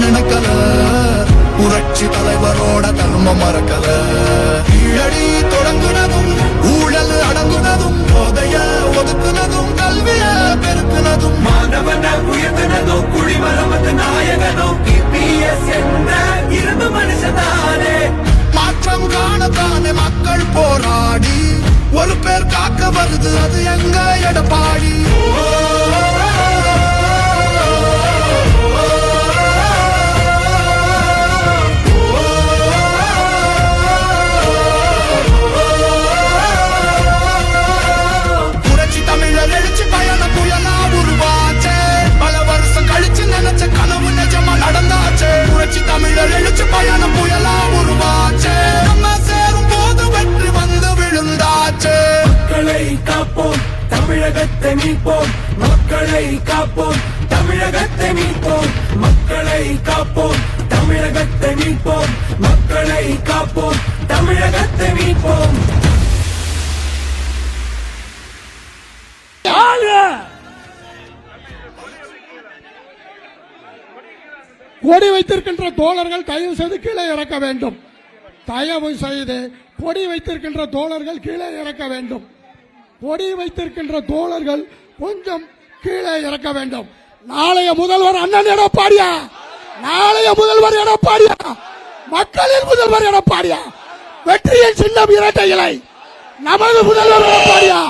நினைக்கல, புரட்சி தலைவரோட தர்மம் மறக்கல. கீழடி தொடங்குனதும் ஊழல் அடங்குனதும், போதைய ஒதுக்குனதும் கல்விய பெருக்குனதும், மாணவன உயர்த்தினதும் குடிமரமத்து நாயகனும் இரும்பு மனுஷனானே. மாற்றம் காணத்தானே மக்கள் போராடி ஒரு பேர் காக்க வருது, அது எங்க எடப்பாடி. புரட்சி தமிழர் எழுச்சி பயண புயலா உருவாச்சே, பல வருஷம் கழிச்சு நினைச்ச கனவு நிஜமா நடந்தாச்சே. புரட்சி தமிழர் எழுச்சி பயண புயலா உருவாச்சே, நம்ம சேரும் போது வெற்றி வந்து விழுந்தாச்சே. மக்களை காப்போம், தமிழகத்தை மீட்போம். மக்களை காப்போம், தமிழகத்தை மீட்போம். மக்களை காப்போம், தமிழகத்தை மீட்போம். மக்களை காப்போம், தமிழகத்தை மீட்போம். கொடி வைத்திருக்கின்ற தோழர்கள் தயவு செய்து கீழே இறக்க வேண்டும். தயவு செய்து கொடி வைத்திருக்கின்ற தோழர்கள் கீழே இறக்க வேண்டும். கொடி வைத்திருக்கின்ற தோழர்கள் கொஞ்சம் கீழே இறக்க வேண்டும். நாளைய முதல்வர் அண்ணன் எடப்பாடியா? நாளைய முதல்வர் எடப்பாடியா? மக்களின் முதல்வர் எடப்பாடியா? வெற்றியின் சின்னம் இரட்டை இலை. நமது முதல்வர் எடப்பாடியா?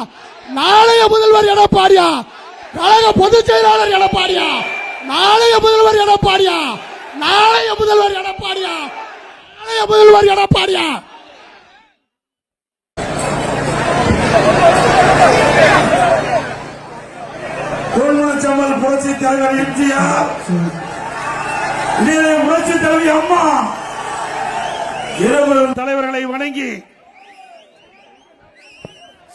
நாளைய முதல்வர் எடப்பாடியா? கழக பொதுச் செயலாளர் எடப்பாடியா? நாளைய முதல்வர் எடப்பாடியா? நாளைய முதல்வர் எடப்பாடியா? நாளைய முதல்வர் எடப்பாடியா? சம்பல் புரட்சி தலைவர் எம்ஜிஆர், புரட்சி தலைவி அம்மா, இரவு தலைவர்களை வணங்கி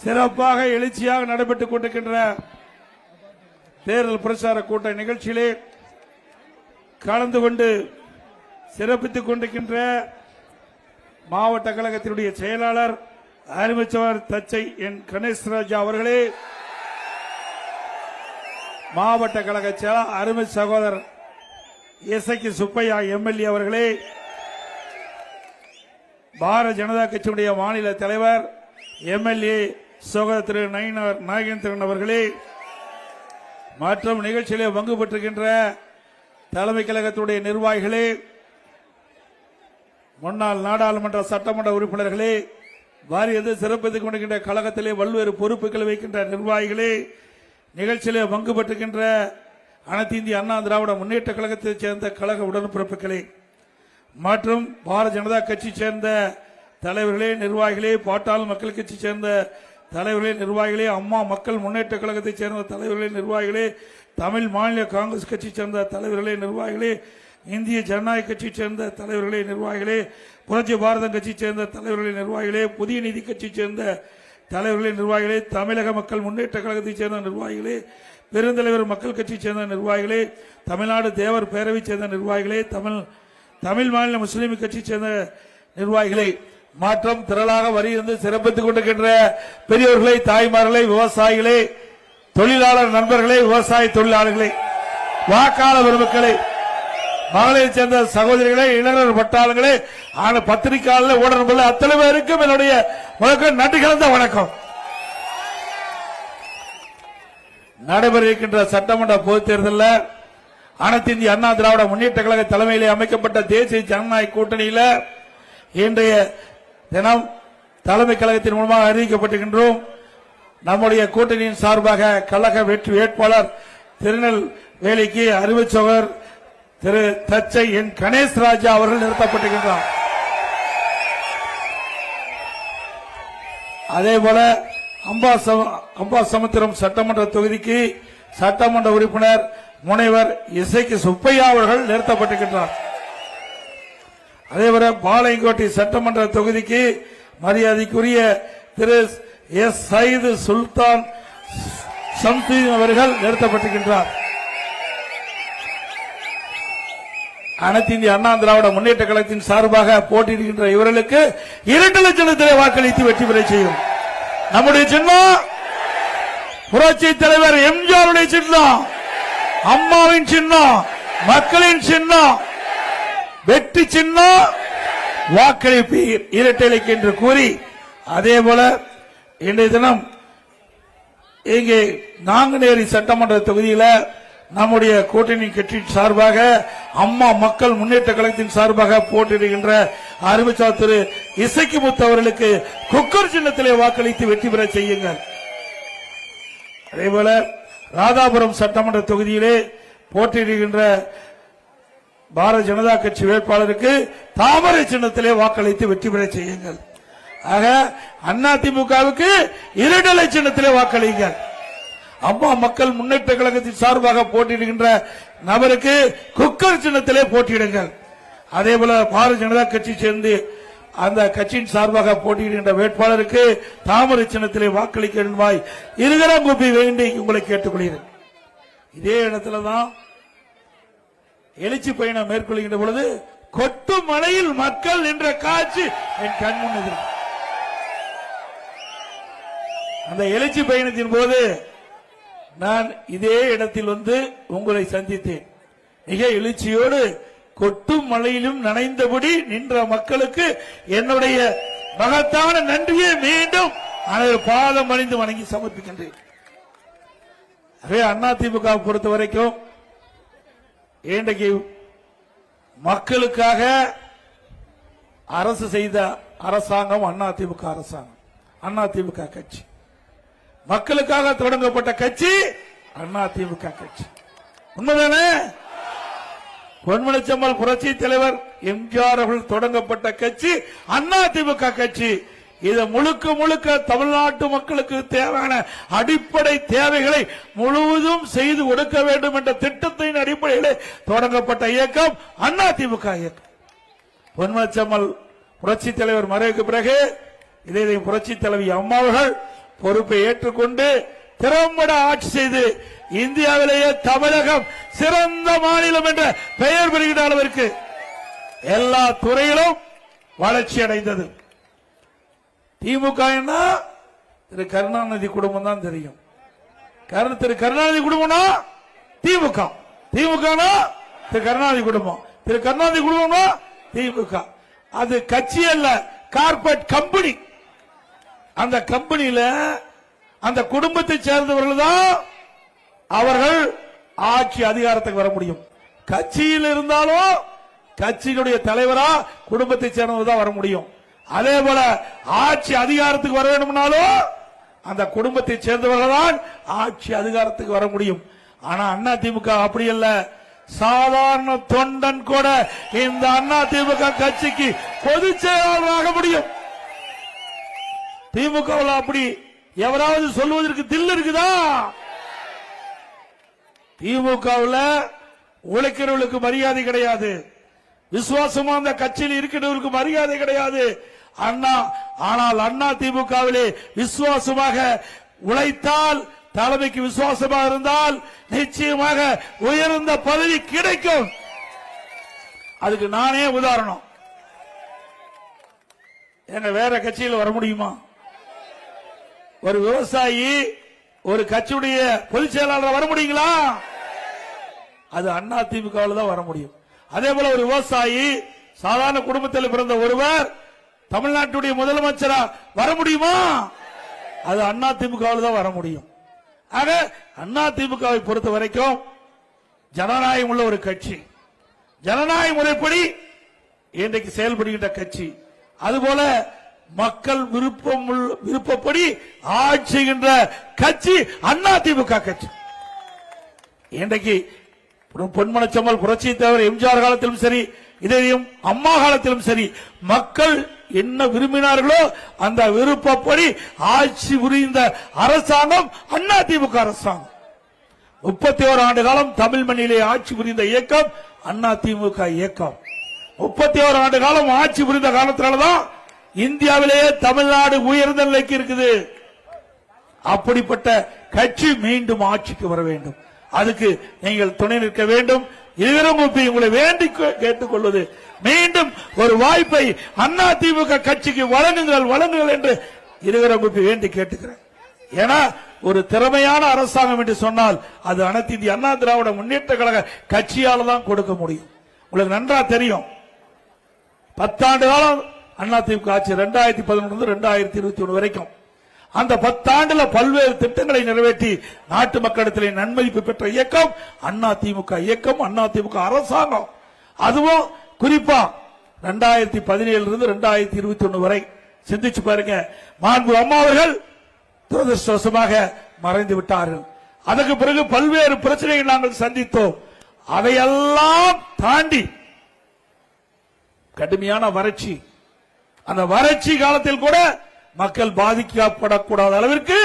சிறப்பாக எழுச்சியாக நடைபெற்றுக் கொண்டிருக்கின்ற தேர்தல் பிரச்சார கூட்ட நிகழ்ச்சியிலே கலந்து கொண்டு சிறப்பித்துக் கொண்டிருக்கின்ற மாவட்ட கழகத்தினுடைய செயலாளர் அருமைச்சவர் தச்சை என் கணேசராஜா அவர்களே, மாவட்ட கழக செயலாளர் அருமை சகோதரர் இசைக்கு சுப்பையா எம்எல்ஏ அவர்களே, பாரதிய ஜனதா கட்சியுடைய மாநில தலைவர் எம்எல்ஏ சகோதரர் திரு நாகேந்திரன் அவர்களே, மற்றும் நிகழ்ச்சியிலே பங்கு பெற்றிருக்கின்ற தலைமை கழகத்துடைய நிர்வாகிகளே, முன்னாள் நாடாளுமன்ற சட்டமன்ற உறுப்பினர்களே, வாரியத்தை சிறப்பித்துக் கொண்டிருக்கின்ற கழகத்திலே பல்வேறு பொறுப்புகளை வைக்கின்ற நிர்வாகிகளே, நிகழ்ச்சியிலே பங்கு பெற்றிருக்கின்ற அனைத்து இந்திய அண்ணா திராவிட முன்னேற்ற கழகத்தைச் சேர்ந்த கழக உடன்பிறப்புகளே, மற்றும் பாரதிய ஜனதா கட்சி சேர்ந்த தலைவர்களே, நிர்வாகிகளே, பாட்டாளி மக்கள் கட்சி சேர்ந்த தலைவர்களே, நிர்வாகிகளே, அம்மா மக்கள் முன்னேற்ற கழகத்தைச் சேர்ந்த தலைவர்களே, நிர்வாகிகளே, தமிழ் மாநில காங்கிரஸ் கட்சி சேர்ந்த தலைவர்களே, நிர்வாகிகளே, இந்திய ஜனநாயக கட்சி சேர்ந்த தலைவர்களே, நிர்வாகிகளே, புரட்சி பாரதம் கட்சி சேர்ந்த தலைவர்களே, நிர்வாகிகளே, புதிய நீதி கட்சி சேர்ந்த தலைவர்களே, நிர்வாகிகளே, தமிழக மக்கள் முன்னேற்ற கழகத்தைச் சேர்ந்த நிர்வாகிகளே, பெருந்தலைவர் மக்கள் கட்சி சேர்ந்த நிர்வாகிகளே, தமிழ்நாடு தேவர் பேரவை சேர்ந்த நிர்வாகிகளே, தமிழ் மாநில முஸ்லீம் கட்சி சேர்ந்த நிர்வாகிகளே, மாற்றம் திரளாக வரியிருந்து சிறப்பித்துக் கொண்டிருக்கின்ற பெரியவர்களை, தாய்மார்களை, விவசாயிகளே, தொழிலாளர் நண்பர்களே, விவசாய தொழிலாளர்களே, வாக்காளர் பெருமக்களே, மகளிரை சேர்ந்த சகோதரிகளே, இளைஞர் பட்டாளங்களே, பத்திரிகையாளர், ஊடகங்கள் அத்தனை பேருக்கும் என்னுடைய நன்றி கலந்த வணக்கம். நடைபெற இருக்கின்ற சட்டமன்ற பொதுத் தேர்தலில் அனைத்து இந்திய அண்ணா திராவிட முன்னேற்ற கழக தலைமையிலே அமைக்கப்பட்ட தேசிய ஜனநாயக கூட்டணியில் இன்றைய தினம் தலைமை கழகத்தின் மூலமாக அறிவிக்கப்பட்டிருக்கின்றோம். நம்முடைய கூட்டணியின் சார்பாக கழக வெற்றி வேட்பாளர் திருநெல்வேலிக்கு அறிவிச்சவர் திரு தச்சை என் கணேசராஜா அவர்கள் நிறுத்தப்பட்டிருக்கின்றார். அதேபோல அம்பாசமுத்திரம் சட்டமன்ற தொகுதிக்கு சட்டமன்ற உறுப்பினர் முனைவர் இசைக்கு சுப்பையா அவர்கள் நிறுத்தப்பட்டிருக்கின்றார். அதேபோல பாளையங்கோட்டை சட்டமன்ற தொகுதிக்கு மரியாதைக்குரிய திரு எஸ் சயீது சுல்தான் சம்சுதீன் அவர்கள் நிறுத்தப்பட்டிருக்கின்றார். அனைத்து இந்திய அண்ணா திராவிட முன்னேற்ற கழகத்தின் சார்பாக போட்டியிடுகின்ற இவர்களுக்கு 2 லட்சத்திலே வாக்களித்து வெற்றி பெற செய்யும். நம்முடைய சின்னம் புரட்சி தலைவர் எம்ஜிஆருடைய சின்னம், அம்மாவின் சின்னம், மக்களின் சின்னம், வெற்றி சின்னம் வாக்களிப்பீர் இரட்டைலைக்கு என்று கூறி, அதே போல இன்றைய தினம் இங்கே நாங்குநேரி சட்டமன்ற தொகுதியில நம்முடைய கூட்டணி கட்சி சார்பாக அம்மா மக்கள் முன்னேற்ற கழகத்தின் சார்பாக போட்டியிடுகின்ற அறிவிச்சார் திரு இசக்கிமுத்து அவர்களுக்கு குக்கர் சின்னத்திலே வாக்களித்து வெற்றி பெற செய்யுங்கள். அதேபோல ராதாபுரம் சட்டமன்ற தொகுதியிலே போட்டியிடுகின்ற பாரதிய ஜனதா கட்சி வேட்பாளருக்கு தாமரை சின்னத்திலே வாக்களித்து வெற்றி பெற செய்யுங்கள். ஆக அதிமுகவுக்கு இரட்டை சின்னத்திலே வாக்களியுங்கள். அம்மா மக்கள் முன்னேற்ற கழகத்தின் சார்பாக போட்டியிடுகின்ற நபருக்கு குக்கர் சின்னத்திலே போட்டியிடுங்கள். அதே போல பாரதிய ஜனதா கட்சி சேர்ந்து அந்த கட்சியின் சார்பாக போட்டியிடுகின்ற வேட்பாளருக்கு தாமரை சின்னத்திலே வாக்களிக்க என்பாய் இருகரம் கூப்பி வேண்டி உங்களை கேட்டுக்கொள்கிறேன். இதே இடத்துலதான் எழுச்சி பயணம் மேற்கொள்கின்ற பொழுது கொட்டு மழையில் மக்கள் என்ற காட்சி என் கண்முன் எதிர்க்கும். அந்த எழுச்சி பயணத்தின் போது நான் இதே இடத்தில் வந்து உங்களை சந்தித்தேன். மிக எழுச்சியோடு கொட்டும் மழையிலும் நனைந்தபடி நின்ற மக்களுக்கு என்னுடைய மகத்தான நன்றியை மீண்டும் பாதம் பணிந்து வணங்கி சமர்ப்பிக்கின்றேன். அதிமுக பொறுத்த வரைக்கும் இன்றைக்கு மக்களுக்காக அரசு செய்த அரசாங்கம் அதிமுக அரசாங்கம். அதிமுக கட்சி மக்களுக்காக தொடங்கப்பட்ட கட்சி அதிமுக கட்சி. உண்மைதானே? பொன்மனச்செம்மல் புரட்சி தலைவர் எம்ஜிஆர் அவர்கள் தொடங்கப்பட்ட கட்சி அதிமுக கட்சி. இது முழுக்க முழுக்க தமிழ்நாட்டு மக்களுக்கு தேவையான அடிப்படை தேவைகளை முழுவதும் செய்து கொடுக்க வேண்டும் என்ற திட்டத்தின் அடிப்படையில் தொடங்கப்பட்ட இயக்கம் அதிமுக இயக்கம். பொன்மனச்செம்மல் புரட்சி தலைவர் மறைவுக்கு பிறகு இதை புரட்சி தலைவி அம்மா அவர்கள் பொறுப்பை ஏற்றுக்கொண்டு திறம்பட ஆட்சி செய்து இந்தியாவிலேயே தமிழகம் சிறந்த மாநிலம் என்ற பெயர் பெறுகின்ற அளவிற்கு எல்லா துறையிலும் வளர்ச்சி அடைந்தது. திமுக திரு கருணாநிதி குடும்பம் தான் தெரியும். திரு கருணாநிதி குடும்பம்னா திமுக, திமுக திரு கருணாநிதி குடும்பம், திரு கருணாநிதி குடும்பம்னா திமுக. அது கட்சி அல்ல, கார்பரேட் கம்பெனி. அந்த கம்பெனியில அந்த குடும்பத்தை சேர்ந்தவர்கள் தான் அவர்கள் ஆட்சி அதிகாரத்துக்கு வர முடியும். கட்சியில் இருந்தாலும் கட்சியினுடைய தலைவரா குடும்பத்தை சேர்ந்தவர் தான் வர முடியும். அதே போல ஆட்சி அதிகாரத்துக்கு வர வேண்டும்னாலும் அந்த குடும்பத்தை சேர்ந்தவர்கள் தான் ஆட்சி அதிகாரத்துக்கு வர முடியும். ஆனா அதிமுக அப்படி அல்ல. சாதாரண தொண்டன் கூட இந்த அதிமுக கட்சிக்கு பொதுச் செயலாளராக முடியும். திமுக அப்படி எவராவது சொல்வதற்கு தில் இருக்குதா? திமுகவில் உழைக்கிறவர்களுக்கு மரியாதை கிடையாது. விசுவாசமா அந்த கட்சியில் இருக்கிறவர்களுக்கு மரியாதை கிடையாது. ஆனால் அதிமுகவிலே விசுவாசமாக உழைத்தால், தலைமைக்கு விசுவாசமாக இருந்தால் நிச்சயமாக உயர்ந்த பதவி கிடைக்கும். அதுக்கு நானே உதாரணம். எங்க வேற கட்சியில் வர முடியுமா? ஒரு விவசாயி ஒரு கட்சியுடைய பொதுச் செயலாளர் வர முடியுங்களா? அது அதிமுகவில் தான் வர முடியும். அதே போல ஒரு விவசாயி சாதாரண குடும்பத்தில் பிறந்த ஒருவர் தமிழ்நாட்டுடைய முதலமைச்சரா வர முடியுமா? அது அதிமுகவில் தான் வர முடியும். ஆக அதிமுகவை பொறுத்த வரைக்கும் ஜனநாயகம் உள்ள ஒரு கட்சி, ஜனநாயக முறைப்படி இன்றைக்கு செயல்படுகின்ற கட்சி. அதுபோல மக்கள் விருப்பப்படி ஆட்சி செய்கின்ற கட்சி அதிமுக கட்சி. இன்றைக்கு பொன்மனச்செம்மல் புரட்சி தலைவர் எம்ஜிஆர் காலத்திலும் சரி, இதையும் அம்மா காலத்திலும் சரி, மக்கள் என்ன விரும்பினார்களோ அந்த விருப்பப்படி ஆட்சி புரிந்த அரசாங்கம் அதிமுக அரசாங்கம். 31 ஆண்டு காலம் தமிழ் மண்ணிலே ஆட்சி புரிந்த இயக்கம் அதிமுக இயக்கம். 31 ஆண்டு காலம் ஆட்சி புரிந்த காலத்தினால்தான் இந்தியாவிலேயே தமிழ்நாடு உயர்ந்த நிலைக்கு இருக்குது. அப்படிப்பட்ட கட்சி மீண்டும் ஆட்சிக்கு வர வேண்டும். அதுக்கு நீங்கள் துணை நிற்க வேண்டும். உங்களை வேண்டி கேட்டுக்கொள்வது, மீண்டும் ஒரு வாய்ப்பை அதிமுக கட்சிக்கு வழங்குங்கள் என்று இருவரும் வேண்டி கேட்டுக்கிறேன். ஏன்னா ஒரு திறமையான அரசாங்கம் என்று சொன்னால் அது அனைத்து இந்திய அண்ணா திராவிட முன்னேற்ற கழக கட்சியால தான் கொடுக்க முடியும். உங்களுக்கு நன்றா தெரியும். 10 ஆண்டு காலம் அதிமுக ஆட்சி 2011 2021 வரைக்கும். அந்த 10 ஆண்டுல பல்வேறு திட்டங்களை நிறைவேற்றி நாட்டு மக்களிடத்திலே நன்மதிப்பு பெற்ற இயக்கம் அதிமுக இயக்கம், அதிமுக அரசாங்கம். அதுவும் குறிப்பா 2017 இருந்து 2021 வரை சிந்திச்சு பாருங்க. மாண்பு அம்மா அவர்கள் துரதிருஷ்டவசமாக மறைந்து விட்டார்கள். அதற்கு பிறகு பல்வேறு பிரச்சனைகள் நாங்கள் சந்தித்தோம். அதையெல்லாம் தாண்டி கடுமையான வறட்சி, அந்த வறட்சி காலத்தில் கூட மக்கள் பாதிக்கப்படக்கூடாத அளவிற்கு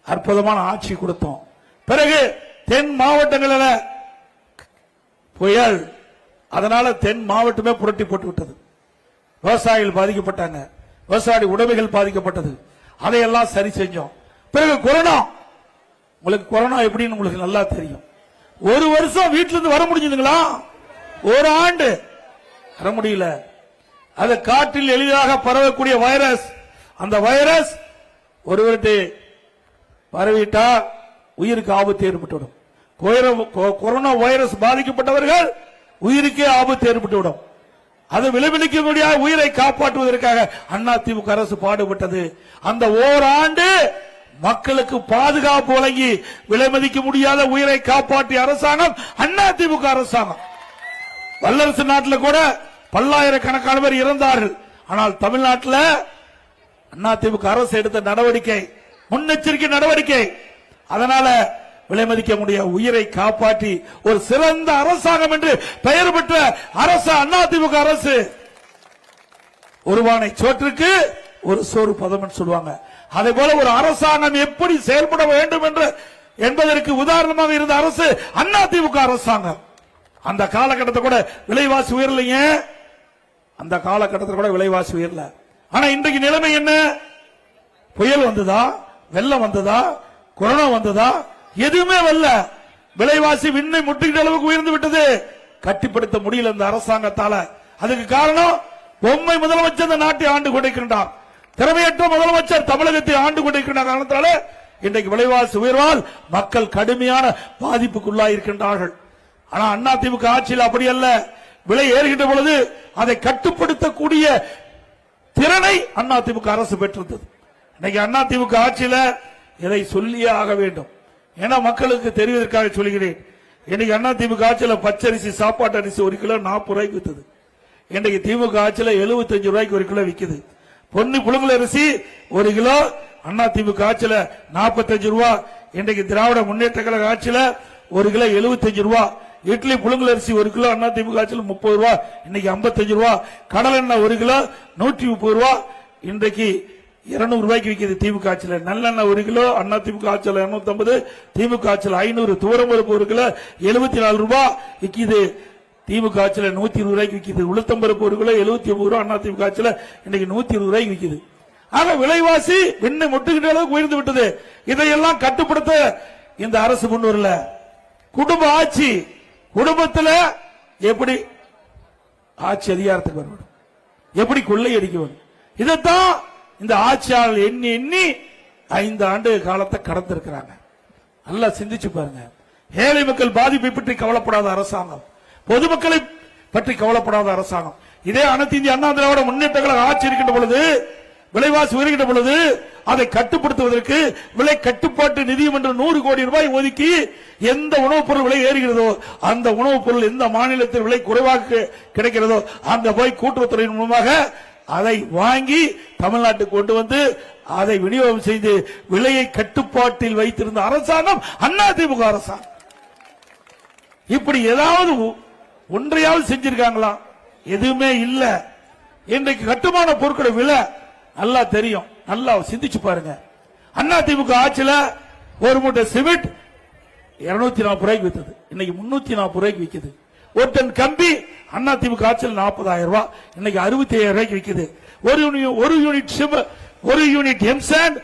அற்புதமான ஆட்சி கொடுத்தோம். பிறகு தென் மாவட்டங்களில் புயல், அதனால தென் மாவட்டமே புரட்டி போட்டு விட்டது. விவசாயிகள் பாதிக்கப்பட்டாங்க, விவசாய உடைமைகள் பாதிக்கப்பட்டது. அதையெல்லாம் சரி செஞ்சோம். பிறகு கொரோனா, உங்களுக்கு கொரோனா எப்படின்னு உங்களுக்கு நல்லா தெரியும். ஒரு வருஷம் வீட்டில இருந்து வர முடிஞ்சதுங்களா? ஒரு ஆண்டு வர முடியல. அது காற்றில் எளிதாக பரவக்கூடிய வைரஸ். அந்த வைரஸ் ஒருவருக்கு பரவிட்டா உயிருக்கு ஆபத்து ஏற்பட்டுவிடும். கொரோனா வைரஸ் பாதிக்கப்பட்டவர்கள் உயிருக்கே ஆபத்து ஏற்பட்டுவிடும். அது விளைவிக்க முடியாத உயிரை காப்பாற்றுவதற்காக அதிமுக அரசு பாடுபட்டது. அந்த ஓராண்டு மக்களுக்கு பாதுகாப்பு வழங்கி விலைமதிக்க முடியாத உயிரை காப்பாற்றிய அரசாங்கம் அதிமுக அரசாங்கம். வல்லரசு நாட்டில் கூட பல்லாயிரக்கணக்கான பேர் இறந்தார்கள். ஆனால் தமிழ்நாட்டில் அதிமுக அரசு எடுத்த நடவடிக்கை முன்னெச்சரிக்கை நடவடிக்கை. அதனால விலைமதிக்க முடியாத உயிரை காப்பாற்றி ஒரு சிறந்த அரசாங்கம் என்று பெயர் பெற்ற அரசு அதிமுக அரசு. ஒருவானை சோற்றுக்கு ஒரு சோறு பதம் சொல்லுவாங்க. அதே போல ஒரு அரசாங்கம் எப்படி செயல்பட வேண்டும் என்பதற்கு உதாரணமாக இருந்த அரசு அதிமுக அரசாங்கம். அந்த காலகட்டத்தை கூட விலைவாசி உயரலைங்க. அந்த காலகட்டத்தில் கூட விலைவாசி உயரல. ஆனா இன்றைக்கு நிலைமை என்ன? புயல் வந்ததா, வெள்ளம் வந்ததா, கொரோனா வந்ததா? எதுவுமே வரல. விலைவாசி விண்ணை முட்டுகிட்ட அளவுக்கு உயர்ந்து விட்டது. கட்டிப்படுத்த முடியல இந்த அரசாங்கத்தால. அதுக்கு காரணம் பொம்மை முதலமைச்சர் இந்த நாட்டை ஆண்டு கொண்டிருக்கின்றார். திறமையற்ற முதலமைச்சர் தமிழகத்தை ஆண்டு கொண்டிருக்கின்ற காரணத்தால இன்றைக்கு விலைவாசி உயர்வால் மக்கள் கடுமையான பாதிப்புக்குள்ளாயிருக்கின்றார்கள். ஆனா அதிமுக ஆட்சியில் அப்படி அல்ல. விலை ஏறுகின்ற பொழுது அதை கட்டுப்படுத்தக்கூடிய திறனை அதிமுக அரசு பெற்றிருந்தது. இன்னைக்கு அதிமுக ஆட்சியில் இதை சொல்லியே ஆக வேண்டும். ஏன்னா மக்களுக்கு தெரிவதற்காக சொல்கிறேன். இன்னைக்கு அதிமுக ஆட்சியில் பச்சரிசி, சாப்பாட்டு அரிசி 1 கிலோ 40 ரூபாய்க்கு வித்தது. இன்னைக்கு திமுக ஆட்சியில் 75 ரூபாய்க்கு 1 கிலோ விற்குது. பொன்னி புழுங்கல் அரிசி 1 கிலோ அதிமுக ஆட்சியில் 45 ரூபாய். இன்றைக்கு திராவிட முன்னேற்ற கழக ஆட்சியில் 1 கிலோ 75 ரூபாய். இட்லி புழுங்கல் அரிசி 1 கிலோ அதிமுக ஆட்சியில் 30 ரூபாய், இன்னைக்கு 55 ரூபாய். கடல் எண்ணெய் 1 கிலோ 130 ரூபாய், இன்றைக்கு 200 ரூபாய்க்கு விற்கிது திமுக ஆட்சியில். நல்லெண்ணெய் 1 கிலோ அதிமுக ஆட்சியில் 250, திமுக ஆட்சியில் 500. துவரம்பருப்பு 1 கிலோ 74 ரூபாய் விற்கிது. திமுக ஆட்சியில் 120 ரூபாய்க்கு விற்கிது. உளுத்தம்பருப்பு 1 கிலோ 79 ரூபாய், அதிமுக ஆட்சியில் இன்னைக்கு 120 ரூபாய்க்கு விற்கிது. ஆக விலைவாசி விண்ணை முட்டுகின்ற அளவுக்கு உயர்ந்து விட்டது. இதையெல்லாம் கட்டுப்படுத்த இந்த அரசு முன் வரல. குடும்ப ஆட்சி, குடும்பத்தில் எப்படி ஆட்சி அதிகாரத்துக்கு வரணும், எப்படி கொள்ளையடிக்க வேண்டும், இதைத்தான் இந்த ஆட்சியாளர் எண்ணி எண்ணி 5 ஆண்டு காலத்தை கடந்திருக்கிறாங்க. நல்லா சிந்திச்சு பாருங்க. ஏழை மக்கள் பாதிப்பை பற்றி கவலைப்படாத அரசாங்கம், பொதுமக்களை பற்றி கவலைப்படாத அரசாங்கம். இதே அனைத்து இந்திய அண்ணா திராவிட முன்னேற்ற கழக ஆட்சி இருக்கின்ற பொழுது, விலைவாசி உயர்கின்ற பொழுது அதை கட்டுப்படுத்துவதற்கு விலை கட்டுப்பாட்டு நிதியம் என்று 100 கோடி ரூபாய் ஒதுக்கி எந்த உணவுப் பொருள் விலை ஏறுகிறதோ அந்த உணவுப் பொருள் எந்த மாநிலத்தில் விலை குறைவாக கிடைக்கிறதோ அந்த போய் கூட்டுறவுத்துறையின் மூலமாக அதை வாங்கி தமிழ்நாட்டுக்கு கொண்டு வந்து அதை விநியோகம் செய்து விலையை கட்டுப்பாட்டில் வைத்திருந்த அரசாங்கம் அதிமுக அரசாங்கம். இப்படி ஏதாவது ஒன்றையாவது செஞ்சிருக்காங்களா? எதுவுமே இல்ல. இன்றைக்கு கட்டுமான பொருட்கள் விலை நல்லா தெரியும். நல்லா சிந்திச்சு பாருங்க. அதிமுக ஆட்சியில் ஒரு மூட்டை சிமெண்ட் 240 ரூபாய்க்கு வித்தது, இன்னைக்கு 340 ரூபாய்க்கு விற்குது. ஒரு டன் கம்பி அதிமுக ஆட்சியில் 40,000 ரூபாய், இன்னைக்கு 65,000 ரூபாய்க்கு விற்குது. ஒரு யூனிட் எம்சாண்ட்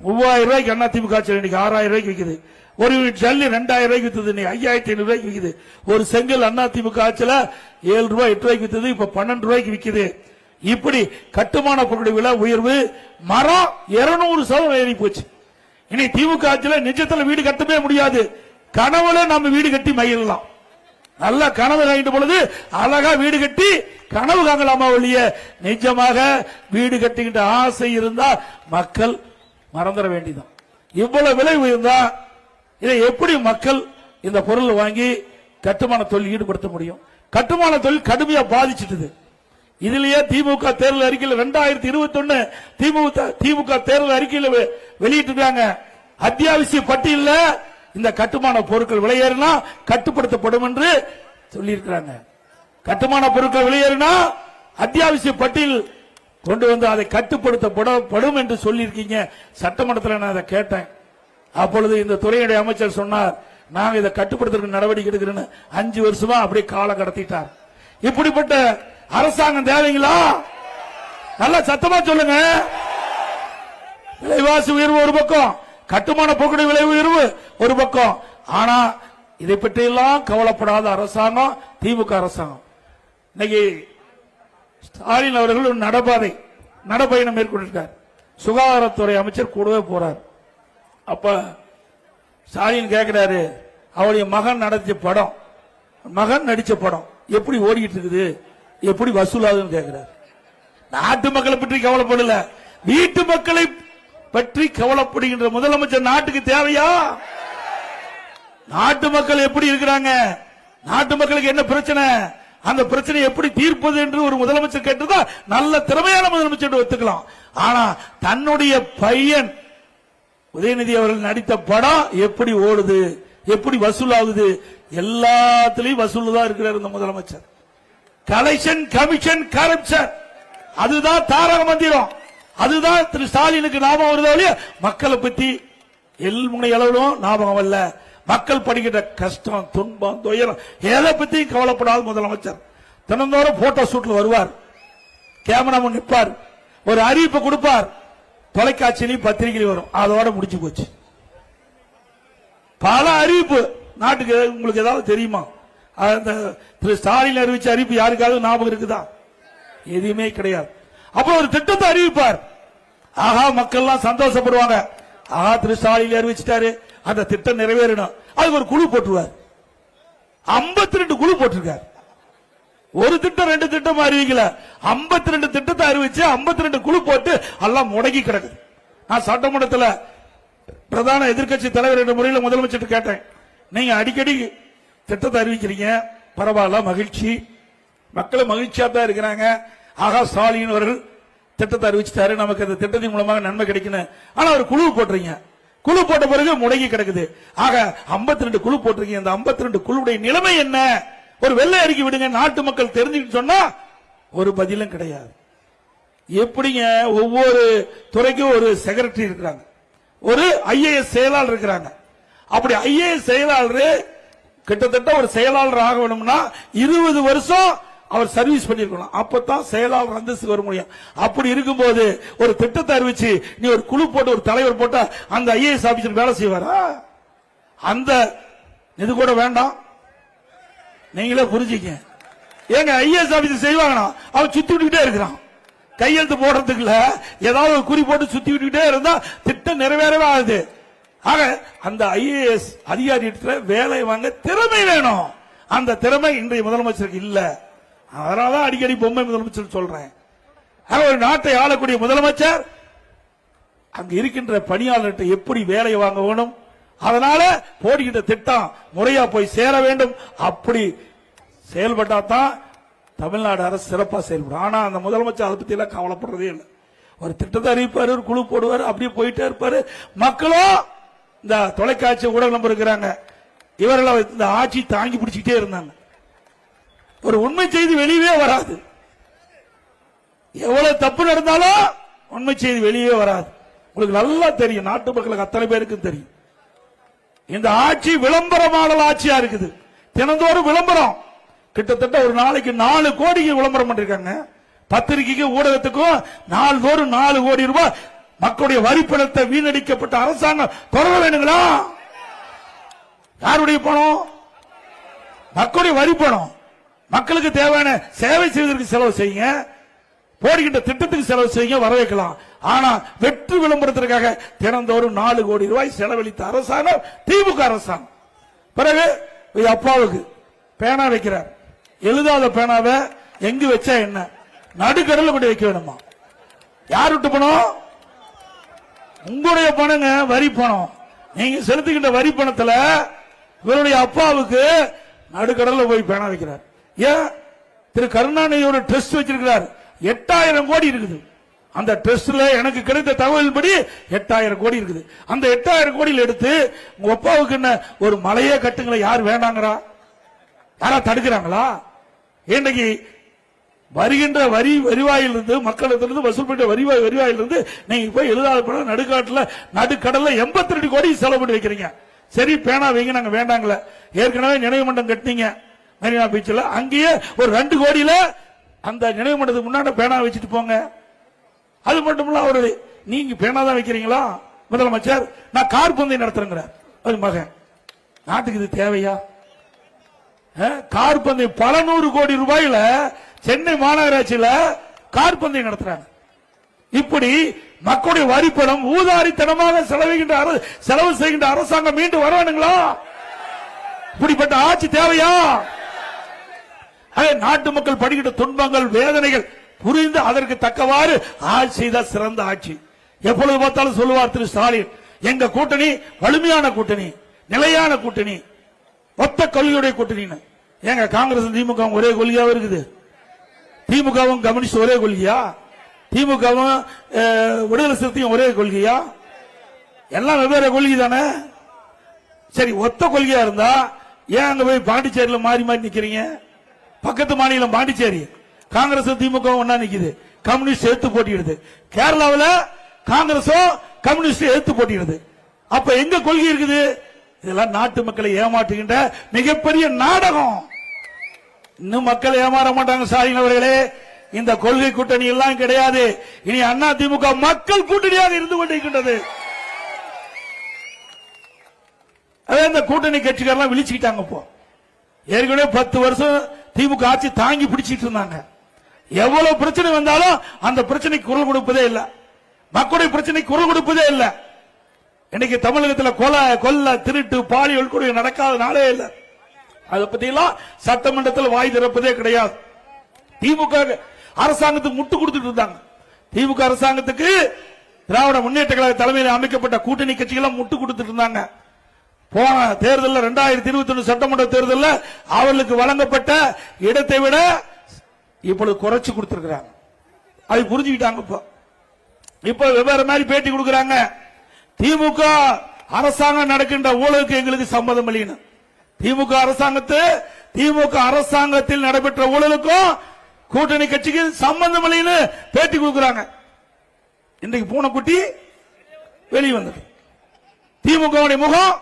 3000 ரூபாய்க்கு அதிமுக ஆட்சியில் இன்னைக்கு 6,000 ரூபாய்க்கு விற்குது. ஒரு யூனிட் ஜல்லி 2000 ரூபாய்க்கு வித்தது, இன்னைக்கு 5500 ரூபாய்க்கு விற்குது. ஒரு செங்கல் அதிமுக ஆட்சியில் 7 ரூபாய் 8 ரூபாய்க்கு வித்தது, இப்ப 12 ரூபாய்க்கு விற்குது. இப்படி கட்டுமான பொருட்கள் விலை உயர்வு. மரம் 200% ஏறி போச்சு. இனி திமுக ஆட்சியில் நிஜத்தில் வீடு கட்டவே முடியாது. கனவுல நம்ம வீடு கட்டி மகிழலாம். நல்ல கனவு காங்கிட்ட பொழுது அழகா வீடு கட்டி கனவு காங்கலாமா ஒழிய நிஜமாக வீடு கட்டிக்கிட்ட ஆசை இருந்தா மக்கள் மறந்துட வேண்டியதான். இவ்வளவு விலை உயர்ந்தா இதை எப்படி மக்கள் இந்த பொருள் வாங்கி கட்டுமான தொழில் ஈடுபடுத்த முடியும்? கட்டுமான தொழில் கடுமையா பாதிச்சிட்டது. இதுலயே திமுக தேர்தல் அறிக்கையில் 2021 திமுக தேர்தல் அறிக்கையில் வெளியிட்டிருக்காங்க. அத்தியாவசிய பட்டியல இந்த கட்டுமான பொருட்கள் விலையேறினா கட்டுப்படுத்தப்படும் என்று சொல்லியிருக்கிறாங்க. கட்டுமான பொருட்கள் விலையேறினா அத்தியாவசிய பட்டியல் கொண்டு வந்து அதை கட்டுப்படுத்தப்படும் என்று சொல்லியிருக்கீங்க. சட்டமன்றத்தில் நான் அதை கேட்டேன். அப்பொழுது இந்த துறையுடைய அமைச்சர் சொன்னார், நாங்க இதை கட்டுப்படுத்த நடவடிக்கை எடுக்கிறேன்னு 5 வருஷமா அப்படியே காலம் கடத்திட்டார். இப்படிப்பட்ட அரசாங்கம் தேவைங்களா? நல்லா சத்தமா சொல்லுங்க. விலைவாசி உயர்வு ஒரு பக்கம், கட்டுமான பொருட்கள் விலை உயர்வு ஒரு பக்கம். ஆனா இதை பற்றி எல்லாம் கவலைப்படாத அரசாங்கம் திமுக அரசாங்கம். இன்னைக்கு ஸ்டாலின் அவர்கள் ஒரு நடைபயணம் மேற்கொண்டிருக்கார். சுகாதாரத்துறை அமைச்சர் கூடவே போறார். அப்ப ஸ்டாலின் கேட்கிறாரு, அவருடைய மகன் நடிச்ச படம் எப்படி ஓடிட்டு இருக்குது, எப்படி வசூலாகுதுன்னு கேட்கிறார். நாட்டு மக்களை பற்றி கவலைப்படல, வீட்டு மக்களை பற்றி கவலைப்படுகின்ற முதலமைச்சர் நாட்டுக்கு தேவையா? நாட்டு மக்கள் எப்படி இருக்கிறாங்க, நாட்டு மக்களுக்கு என்ன பிரச்சனை, அந்த பிரச்சனை எப்படி தீர்ப்பது என்று ஒரு முதலமைச்சர் கேட்டதா நல்ல திறமையான முதலமைச்சர் ஒத்துக்கலாம். ஆனா தன்னுடைய பையன் உதயநிதி அவர்கள் நடித்த படம் எப்படி ஓடுது, எப்படி வசூலாகுது, எல்லாத்திலையும் வசூல் தான் இருக்கிறார் இந்த முதலமைச்சர். கலெக்ஷன், கமிஷன், கரப்ஷன், அதுதான் தாரக மந்திரம். அதுதான் திரு ஸ்டாலினுக்கு ஞாபகம் வருதோ, மக்களை பத்தி எல்முனை அளவிலும் ஞாபகம் அல்ல. மக்கள் படுகின்ற கஷ்டம், துன்பம், துயரம் எதை பத்தி கவலைப்படாத முதலமைச்சர் தினந்தோறும் போட்டோ ஷூட்ல வருவார், கேமராமேன் நிற்பார், ஒரு அறிவிப்பு கொடுப்பார், தொலைக்காட்சியிலையும் பத்திரிகையிலும் வரும். அதோட முடிச்சு போச்சு. பல அறிவிப்பு நாட்டுக்கு உங்களுக்கு ஏதாவது தெரியுமா? திரு ஸ்டாலின் அறிவிச்ச அறிவிப்பு யாருக்காவது ஞாபகம் இருக்குதா? எதுவுமே கிடையாது. அப்ப ஒரு திட்டத்தை அறிவிப்பார், ஆகா மக்கள் எல்லாம் சந்தோஷப்படுவாங்க, ஆகா திரு ஸ்டாலின் அறிவிச்சிட்டாரு, அந்த திட்டம் நிறைவேறணும். அதுக்கு ஒரு குழு போட்டுருவார். 52 குழு போட்டிருக்கார். ஒரு திட்டம் 2 திட்டம் அறிவிக்கல, 52 திட்டத்தை அறிவிச்சு 52 குழு போட்டு எல்லாம் முடங்கி கிடக்குது. நான் சட்டமன்றத்தில் பிரதான எதிர்க்கட்சி தலைவர் என்ற முறையில் முதலமைச்சர் கேட்டேன், நீங்க அடிக்கடி திட்டத்தை அறிவிக்கிறீங்க, பரவாயில்ல, மகிழ்ச்சி, மக்கள் மகிழ்ச்சியா தான் இருக்கிறாங்க. ஆகா ஸ்டாலின் அவர்கள் திட்டத்தை அறிவிச்சிட்டாரு, நமக்கு அந்த திட்டத்தின் மூலமாக நன்மை கிடைக்கணும். ஆனா ஒரு குழு போட்டுறீங்க, குழு போட்ட பிறகு முடங்கி கிடக்குது. ஆக 52 குழு போட்டிருக்கீங்க, அந்த 52 குழுவுடைய நிலைமை என்ன? ஒரு வெள்ளை அறிக்கை விடுங்க, நாட்டு மக்கள் தெரிஞ்சுக்கிட்டு சொன்னா ஒரு பதிலும் கிடையாது. எப்படிங்க? ஒவ்வொரு துறைக்கும் ஒரு செக்ரட்டரி இருக்கிறாங்க, ஒரு ஐஏஎஸ் செயலாளர் இருக்கிறாங்க. அப்படி ஐஏஎஸ் செயலாளர் கிட்டத்தட்ட ஒரு செயலாளர் ஆக வேணும்னா 20 வருஷம் அவர் சர்வீஸ் பண்ணிருக்கணும், அப்பதான் செயலாளர் அந்தஸ்து வர முடியும். அப்படி இருக்கும்போது ஒரு திட்டத்தை அறிவிச்சு நீ ஒரு குழு போட்டு ஒரு தலைவர் போட்டா அந்த ஐஏஎஸ் ஆபீசர் வேலை செய்வாரா? அந்த இது கூட வேண்டாம், நீங்களே புரிஞ்சுக்க. ஏங்க ஐஏஎஸ் ஆபீசர் செய்வாங்கன்னா அவன் சுத்தி விட்டுக்கிட்டே இருக்கிறான், கையெழுத்து போடுறதுக்குள்ள ஏதாவது ஒரு குறி போட்டு சுத்தி விட்டுக்கிட்டே இருந்தா திட்டம் நிறைவேறவே ஆகுது. ஆக அந்த ஐஏஎஸ் அதிகாரி வேலை வாங்க திறமை வேணும். அந்த திறமை இன்றைய முதலமைச்சருக்கு இல்ல. அதனாலதான் அடிக்கடி பொம்மை முதலமைச்சர் சொல்றேன். ஒரு நாட்டை ஆளக்கூடிய முதலமைச்சர் அங்க இருக்கின்ற பணியாளர்கிட்ட எப்படி வேலை வாங்க வேணும், அதனால போடுகின்ற திட்டம் முறையா போய் சேர வேண்டும். அப்படி செயல்பட்டா தான் தமிழ்நாடு அரசு சிறப்பா செயல்படும். ஆனா அந்த முதலமைச்சர் அதை பத்தி எல்லாம் கவலைப்படுறதே இல்லை. ஒரு திட்டத்தை அறிவிப்பாரு, ஒரு குழு போடுவாரு, அப்படியே போயிட்டே இருப்பாரு. மக்களும் இந்த தொலைக்காட்சி ஊடக நம்பர் இருக்கிறாங்க, இவர்கள் இந்த ஆட்சி தாங்கி பிடிச்சிக்கிட்டே இருந்தாங்க. ஒரு உண்மை செய்தி வெளியே வராது, எவ்வளவு தப்பு நடந்தாலும் உண்மை செய்தி வெளியே வராது. உங்களுக்கு நல்லா தெரியும், நாட்டு மக்களுக்கு அத்தனை பேருக்கும் தெரியும். இந்த ஆட்சி விளம்பர மாடல் ஆட்சியா இருக்குது. தினந்தோறும் விளம்பரம், கிட்டத்தட்ட ஒரு நாளைக்கு 4 கோடிக்கு விளம்பரம் பண்ணிருக்காங்க. பத்திரிகைக்கு ஊடகத்துக்கும் நாள்தோறும் 4 கோடி ரூபாய் மக்களுடைய வரிப்பணத்தை வீணடிக்கப்பட்ட அரசாங்கம் தொடர வேண்டுங்களா? யாருடைய பணம்? மக்களுடைய வரி பணம். மக்களுக்கு தேவையான சேவை செய்வதற்கு செலவு செய்யுங்க, போடுகின்ற திட்டத்துக்கு செலவு செய்யுங்க, வரவேற்கலாம். ஆனா வெற்று விளம்பரத்திற்காக தினந்தோறும் 4 கோடி ரூபாய் செலவழித்த அரசாங்கம் திமுக அரசாங்கம். பிறகு அப்பாவுக்கு பேனா வைக்கிறார். எழுதாத பேனாவை எங்க வச்சா என்ன, நடுக்கடல கொண்டு வைக்க வேணுமா? யார் விட்டு பணம்? உங்களுடைய பணங்க, வரி பணம். நீங்க செலுத்துகின்ற வரி பணத்துல இவருடைய அப்பாவுக்கு நடுக்கடல போய் பேனா வைக்கிறார். ஏன்? திரு கருணாநிதியோட ட்ரஸ்ட் வச்சிருக்கிறார். 8000 கோடி இருக்குது. அந்த ட்ரஸ்ட்ல எனக்கு கிடைத்த தகவல் படி 8000 கோடி இருக்குது. அந்த 8000 கோடியில் எடுத்து உங்க அப்பாவுக்கு என்ன ஒரு மலையே கட்டுங்களை யார் வேண்டாங்கிறா? யாரா தடுக்கிறாங்களா? இன்றைக்கு வருகின்ற வரிவாயிலிருந்து மக்களிடத்திலிருந்து வசூல் பண்ண வரிவாயிலிருந்து நீங்க போய் எழுதாத பணம் நடுக்கடல்ல 82 கோடி செலவு பண்ணி வைக்கிறீங்க. சரி, பேனா வைங்க, நாங்க வேண்டாங்கள. ஏற்கனவே நினைவு மண்டம் கட்டினீங்க மெரினா பீச்சில், அங்கேயே ஒரு 2 கோடியில அந்த நினைவு மண்டத்துக்கு முன்னாடி பேனா வச்சுட்டு போங்க. அது மட்டும் இல்ல, அவரு நீங்க பேனா தான் வைக்கிறீங்களா முதலமைச்சர், நான் கார் பந்தயம் நடத்துறேங்கிறார். அது மகன், நாட்டுக்கு இது தேவையா? கார் பந்தயம் பல 100 கோடி ரூபாயில சென்னை மாநகராட்சியில கார் பந்தயம் நடத்துறாங்க. இப்படி மக்களுடைய வரிப்பணம் ஊதாரித்தனமாக செலவு செய்கின்ற அரசாங்கம் மீண்டும் வரணுங்களா? இப்படிப்பட்ட ஆட்சி தேவையா? நாட்டு மக்கள் படுகின்ற துன்பங்கள் வேதனைகள் புரிந்து அதற்கு தக்கவாறு ஆட்சி செய்த சிறந்த ஆட்சி. எப்பொழுது பார்த்தாலும் சொல்லுவார் திரு ஸ்டாலின், எங்க கூட்டணி வலிமையான கூட்டணி, நிலையான கூட்டணி, ஒத்த கொள்கையுடைய கூட்டணி. எங்க காங்கிரஸ் திமுக ஒரே கொள்கையாவும் இருக்குது, திமுகவும் கம்யூனிஸ்ட் ஒரே கொள்கையா, திமுகவும் விடுதலை சிறுத்தையும் ஒரே கொள்கையா? எல்லாம் வெவ்வேறு கொள்கை தானே. சரி, ஒத்த கொள்கையா இருந்தா ஏன் அங்க போய் பாண்டிச்சேரியில் மாறி மாறி நிக்கிறீங்க? பக்கத்து மாநிலம் பாண்டிச்சேரி, காங்கிரஸ் திமுக ஒன்னா நிக்குது, கம்யூனிஸ்ட் எடுத்து போட்டிடுது. கேரளாவில் காங்கிரஸும் கம்யூனிஸ்ட் எடுத்து போட்டிடுது. அப்ப எங்க கொள்கை இருக்குது? இதெல்லாம் நாட்டு மக்களை ஏமாற்றுகின்ற மிகப்பெரிய நாடகம். இன்னும் மக்கள் ஏமாற மாட்டாங்க ஸ்டாலின் அவர்களே. இந்த கொள்கை கூட்டணி எல்லாம் கிடையாது. இனி அண்ணா திமுக மக்கள் கூட்டணியாக இருந்து கொண்டிருக்கின்றது. இந்த கூட்டணி கட்சிக்காரெல்லாம் விழிச்சுக்கிட்டாங்க. இப்போ ஏற்கனவே 10 வருஷம் திமுக ஆட்சி தாங்கி பிடிச்சிட்டு இருந்தாங்க. எவ்வளவு பிரச்சனை வந்தாலும் அந்த பிரச்சனைக்கு குரல் கொடுப்பதே இல்லை, மக்களுடைய பிரச்சனைக்கு குரல் கொடுப்பதே இல்லை. இன்னைக்கு தமிழகத்தில் கொல்ல திருட்டு பாலியல் கூட நடக்காத நாளே இல்லை. அதை பத்தி எல்லாம் சட்டமன்றத்தில் வாய் திறப்பதே கிடையாது. திமுக அரசாங்கத்துக்கு முட்டு கொடுத்துட்டு இருந்தாங்க. திமுக அரசாங்கத்துக்கு திராவிட முன்னேற்ற கழக தலைமையில் அமைக்கப்பட்ட கூட்டணி கட்சிகள் முட்டு கொடுத்துட்டு இருந்தாங்க. போன தேர்தலில் 2021 சட்டமன்ற தேர்தலில் அவர்களுக்கு வழங்கப்பட்ட இடத்தை விட இப்பொழுது குறைச்சு கொடுத்திருக்கிறாங்க. அதை புரிஞ்சுக்கிட்டாங்க. இப்ப வெவ்வேறு மாதிரி பேட்டி கொடுக்கிறாங்க. திமுக அரசாங்கம் நடக்கின்ற ஊழலுக்கு எங்களுக்கு சம்மதம் இல்லைன்னு. திமுக அரசாங்கத்தில் நடைபெற்ற ஊழலுக்கும் கூட்டணி கட்சிக்கு சம்பந்தம் இல்லைன்னு பேட்டி கொடுக்கிறாங்க. இன்றைக்கு பூனைக்குட்டி வெளியே வந்தது. திமுக முகம்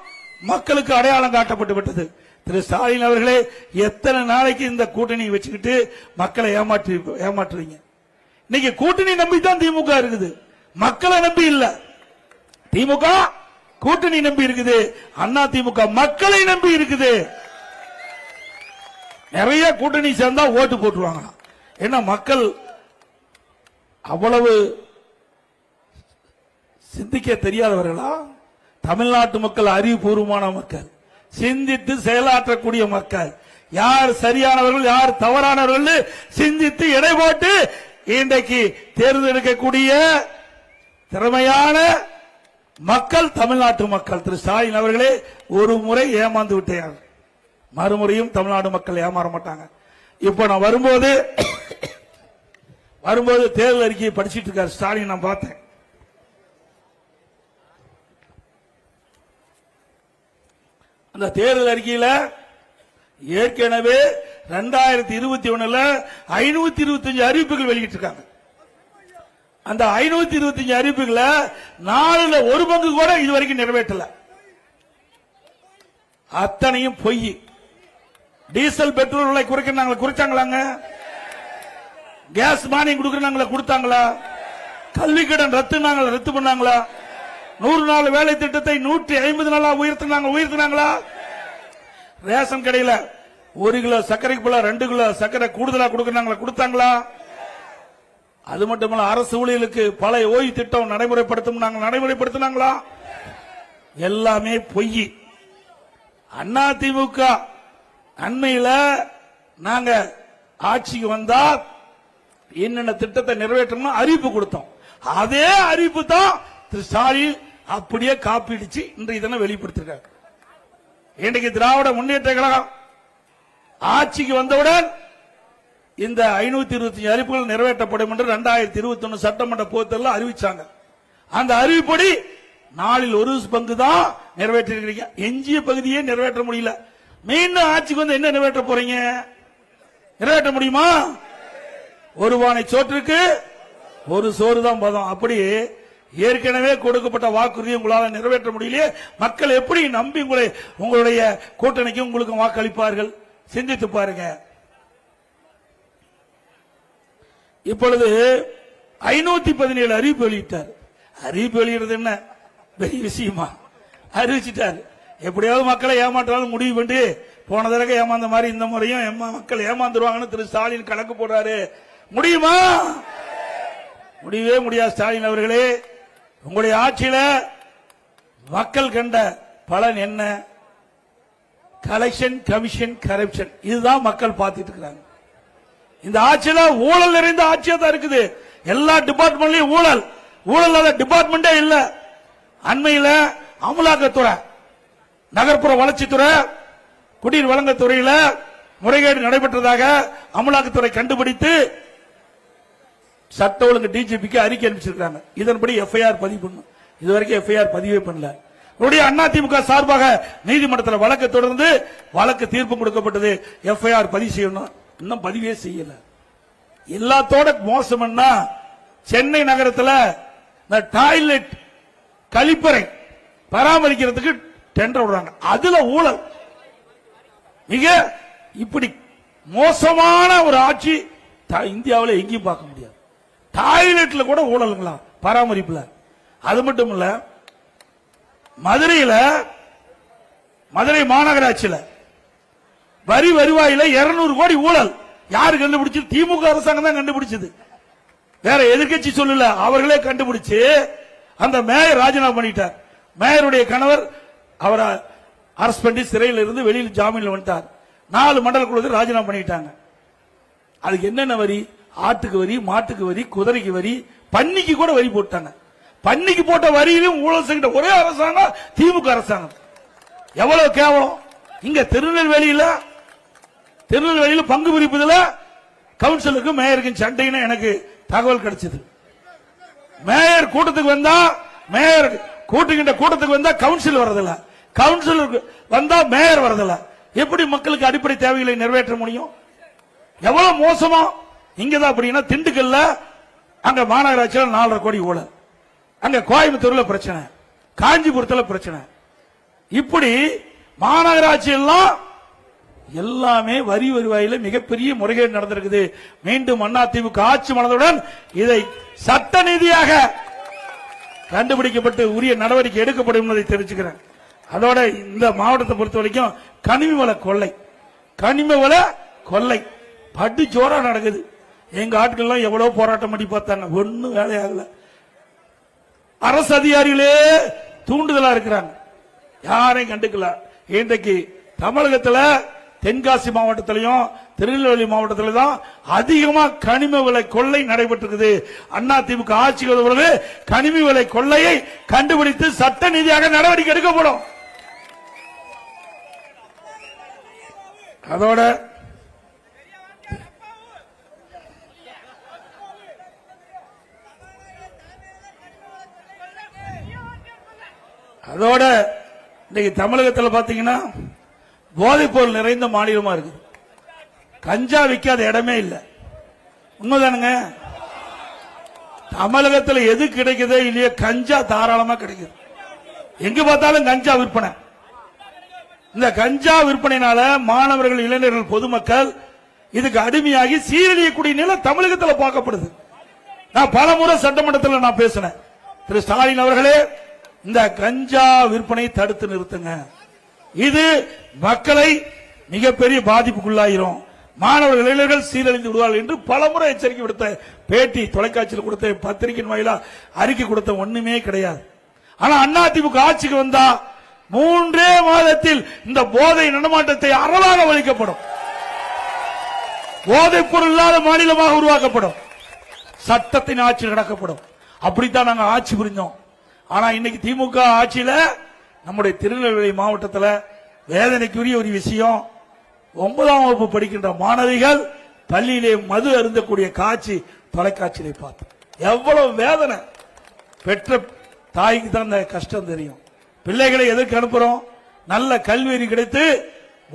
மக்களுக்கு அடையாளம் காட்டப்பட்டு விட்டது. திரு ஸ்டாலின் அவர்களே, எத்தனை நாளைக்கு இந்த கூட்டணி வச்சுக்கிட்டு மக்களை ஏமாற்றுவீங்க? இன்னைக்கு கூட்டணி நம்பி தான் திமுக இருக்குது, மக்களை நம்பி இல்ல. திமுக கூட்டணி நம்பி இருக்குது, அண்ணா திமுக மக்களை நம்பி இருக்குது. நிறைய கூட்டணி சேர்ந்தா ஓட்டு போட்டுருவாங்க. ஏன்னா மக்கள் அவ்வளவு சிந்திக்க தெரியாதவர்களா? தமிழ்நாட்டு மக்கள் அறிவுபூர்வமான மக்கள், சிந்தித்து செயலாற்றக்கூடிய மக்கள். யார் சரியானவர்கள் யார் தவறானவர்கள் சிந்தித்து எடை போட்டு இன்றைக்கு தேர்ந்தெடுக்கக்கூடிய திறமையான மக்கள் தமிழ்நாட்டு மக்கள். திரு ஸ்டாலின் அவர்களே, ஒரு முறை ஏமாந்து விட்டார், மறுமுறையும் தமிழ்நாடு மக்கள் ஏமாற மாட்டாங்க. இப்ப நான் வரும்போது தேர்தல் அறிக்கையை படிச்சிட்டு இருக்கார் ஸ்டாலின். நான் பார்த்தேன். அந்த தேர்தல் அறிக்கையில் ஏற்கனவே 2021 525 அறிவிப்புகள் வெளியிட்டிருக்காங்க. அந்த 525 அறிவிப்புகளை 4 1 பங்கு கூட இதுவரைக்கும் நிறைவேற்றல. அத்தனையும் பொய். டீசல் பெட்ரோல் விலை குறைச்சாங்களாங்க? கேஸ் மானியம் கொடுக்கறாங்களா? கொடுத்தாங்களா? கல்வி கடன் ரத்து பண்ணாங்களா? 100 நாள் வேலை திட்டத்தை 150 நாளா உயர்த்தினாங்களா? ரேஷன் கடையில் 1 கிலோ சர்க்கரைக்கு போல 2 கிலோ சர்க்கரை கூடுதலா கொடுத்தாங்களா? அது மட்டுமல்ல, அரசு ஊழியர்களுக்கு பழைய ஓய்வு திட்டம் நடைமுறைப்படுத்தினாங்களா? எல்லாமே பொய். அண்ணா திமுக அண்மையில நாங்க ஆட்சிக்கு வந்தா என்னென்ன திட்டத்தை நிறைவேற்றணும் அறிவிப்பு கொடுத்தோம். அதே அறிவிப்பு தான் திரு ஸ்டாலின் அப்படியே காப்பிடிச்சு இன்றைய தினம் வெளிப்படுத்திருக்காங்க. இன்றைக்கு திராவிட முன்னேற்ற கழகம் ஆட்சிக்கு வந்தவுடன் இந்த 525 அறிவிப்புகள் நிறைவேற்றப்படும் என்று 2021 சட்டமன்ற பொதுத்தேர்தலில் அறிவிச்சாங்க. அந்த அறிவிப்படி நாளில் ஒரு பங்கு தான் நிறைவேற்றிருக்கீங்க. எஞ்சிய பகுதியே நிறைவேற்ற முடியல. மீண்டும் ஆட்சிக்கு வந்து என்ன நிறைவேற்ற போறீங்க? நிறைவேற்ற முடியுமா? ஒரு பானை சோற்றுக்கு ஒரு சோறு தான் பதம். அப்படி ஏற்கனவே கொடுக்கப்பட்ட வாக்குறுதியை உங்களால் நிறைவேற்ற முடியலையே. மக்கள் எப்படி நம்பி உங்களுடைய கூட்டணிக்கு உங்களுக்கு வாக்களிப்பார்கள்? சிந்தித்து பாருங்க. இப்பொழுது 517 அறிவிப்பு வெளியிட்டார். அறிவிப்பு வெளியிடுறது என்ன பெரிய விஷயமா? அறிவிச்சிட்டார். எப்படியாவது மக்களை ஏமாற்றாலும் முடிவு பண்ணி போன தடவை ஏமாந்த மாதிரி இந்த முறையும் மக்கள் ஏமாந்துருவாங்கன்னு திரு ஸ்டாலின் கணக்கு போடுறாரு. முடியுமா? முடியவே முடியாது. ஸ்டாலின் அவர்களே, உங்களுடைய ஆட்சியில மக்கள் கண்ட பலன் என்ன? Collection, commission, corruption. இதுதான் மக்கள் பார்த்துட்டு இருக்காங்க. இந்த ஆட்சியில ஊழல் நிறைந்த ஆட்சியா தான் இருக்குது. எல்லா டிபார்ட்மெண்ட்லயும் ஊழல். ஊழல் இல்லாத டிபார்ட்மெண்டே இல்ல. அண்மையில அமலாக்கத்துறை, நகர்ப்புற வளர்ச்சித்துறை, குடிநீர் வழங்கத்துறையில முறைகேடு நடைபெற்றதாக அமலாக்கத்துறை கண்டுபிடித்து சட்ட ஒழுங்கு டிஜிபிக்கு அறிக்கை அனுப்பிச்சிருக்காங்க. இதன்படி எஃப்ஐஆர் பதிவு பண்ணும். இதுவரைக்கும் எஃப்ஐஆர் பதிவே பண்ணல. அதிமுக சார்பாக நீதிமன்றத்தில் வழக்கு தொடர்ந்து வழக்கு தீர்ப்பு கொடுக்கப்பட்டது. எஃப்ஐஆர் பதிவு செய்யணும். இன்னும் பதிவே செய்யல. எல்லாத்தோட மோசம்னா சென்னை நகரத்தில் இந்த டாய்லெட் கழிப்பறை பராமரிக்கிறதுக்கு டெண்டர் விடுறாங்க. அதுல ஊழல். மிக இப்படி மோசமான ஒரு ஆட்சி இந்தியாவில் எங்கேயும் பார்க்க முடியாது. டாய்லெட்ல கூட ஊழலுங்களா பராமரிப்புல? அது மட்டும் இல்ல, மதுரை மாநகராட்சியில் வரி வருவாயில 200 கோடி ஊழல். யாரு கண்டுபிடிச்சது? திமுக அரசாங்கம் தான் கண்டுபிடிச்சது. வேற எதிர்க்கட்சி சொல்லல, அவர்களே கண்டுபிடிச்சு அந்த மேயர் ராஜினாமா பண்ணிட்டார். மேயருடைய கணவர் அவரை அரஸ்ட் பண்ணி சிறையில் இருந்து வெளியில் ஜாமீன்ல வந்துட்டார். 4 மண்டல குழுக்கள் ராஜினாமா பண்ணிட்டாங்க. அதுக்கு என்னென்ன வரி? ஆட்டுக்கு வரி, மாட்டுக்கு வரி, குதிரைக்கு வரி, பன்னிக்கு கூட வரி போட்டாங்க. பன்னிக்கு போட்ட வரியிலும் ஊழல் செய்கிற ஒரே அரசாங்கம் திமுக அரசாங்கம். எவ்வளவு கேவலம்! இங்க திருநெல்வேலியில பங்கு பிரிப்பதுல கவுன்சிலருக்கும் மேயருக்கும் சண்டைன்னு எனக்கு தகவல் கிடைச்சது. மேயர் கூட்டத்துக்கு வந்தா, மேயர் கூட்டுகின்ற கூட்டத்துக்கு வந்தா கவுன்சில் வரதில்ல, கவுன்சிலருக்கு வந்தா மேயர் வரதில்ல. எப்படி மக்களுக்கு அடிப்படை தேவைகளை நிறைவேற்ற முடியும்? எவ்வளவு மோசமா! இங்கதான் அப்படின்னா திண்டுக்கல்ல அங்க மாநகராட்சியில் 4.5 கோடி ஊழல், அங்க கோயம்புத்தூர்ல பிரச்சனை, காஞ்சிபுரத்தில் பிரச்சனை. இப்படி மாநகராட்சி எல்லாம் எல்லாமே வரி வருவாயில மிகப்பெரிய முறைகேடு நடந்திருக்குது. மீண்டும் அதிமுக ஆட்சி மலர்ந்தவுடன் இதை சட்ட நீதியாக கண்டுபிடிக்கப்பட்டு உரிய நடவடிக்கை எடுக்கப்படும் என்பதை தெரிவிச்சுக்கிறேன். அதோட இந்த மாவட்டத்தை பொறுத்த வரைக்கும் கனிம வள கொள்ளை பட்டு ஜோரா நடக்குது. எங்க ஆட்கள் எவ்வளவு போராட்டம் பண்ணி பார்த்தாங்க, ஒன்னும் வேலையாகல. அரசு அதிகாரிகளே தூண்டுதலா இருக்கிறாங்க, யாரையும் கண்டுக்கல. இன்றைக்கு தமிழகத்தில் தென்காசி மாவட்டத்திலையும் திருநெல்வேலி மாவட்டத்திலும் தான் அதிகமா கனிம விலை கொள்ளை நடைபெற்றிருக்குது. அதிமுக ஆட்சிக்கு வந்த பொழுது கனிம விலை கொள்ளையை கண்டுபிடித்து சட்ட நீதியாக நடவடிக்கை எடுக்கப்படும். அதோட இன்னைக்கு தமிழகத்தில் பாத்தீங்கன்னா போதைப் பொருள் நிறைந்த மாநிலமா இருக்கு. கஞ்சா விற்காத இடமே இல்லை. உண்மைதானுங்க? தமிழகத்தில் எது கிடைக்குதோ இல்லையோ கஞ்சா தாராளமா கிடைக்குது. எங்க பார்த்தாலும் கஞ்சா விற்பனை. இந்த கஞ்சா விற்பனையினால மாணவர்கள், இளைஞர்கள், பொதுமக்கள் இதுக்கு அடிமையாகி சீரழியக்கூடிய நிலை தமிழகத்தில் பார்க்கப்படுது. நான் பல முறை சட்டமன்றத்தில் நான் பேசினேன். திரு ஸ்டாலின் அவர்களே, இந்த கஞ்சா விற்பனை தடுத்து நிறுத்துங்க. இது மக்களை மிகப்பெரிய பாதிப்புக்குள்ளாயிரும். மாணவர்கள், இளைஞர்கள் சீரழிந்து விடுவார்கள் என்று பலமுறை எச்சரிக்கை விடுத்த, பேட்டி தொலைக்காட்சியில் கொடுத்த, பத்திரிகையின் வாயிலா அறிக்கை கொடுத்த ஒண்ணுமே கிடையாது. ஆனா அதிமுக ஆட்சிக்கு வந்தா 3 மாதத்தில் இந்த போதை நடமாட்டத்தை அறவாக ஒழிக்கப்படும். போதைப் பொருள் இல்லாத மாநிலமாக உருவாக்கப்படும். சட்டத்தின் ஆட்சி நடக்கப்படும். அப்படித்தான் நாங்க ஆட்சி புரிஞ்சோம். ஆனா இன்னைக்கு திமுக ஆட்சியில நம்முடைய திருநெல்வேலி மாவட்டத்தில் வேதனைக்குரிய ஒரு விஷயம், 9ஆம் வகுப்பு படிக்கின்ற மாணவிகள் பள்ளியிலே மது அருந்தக்கூடிய காட்சி தொலைக்காட்சியிலே பார்த்தோம். எவ்வளவு வேதனை! பெற்ற தாய்க்கு தான் அந்த கஷ்டம் தெரியும். பிள்ளைகளை எதற்கு அனுப்புறோம்? நல்ல கல்வி கிடைத்து,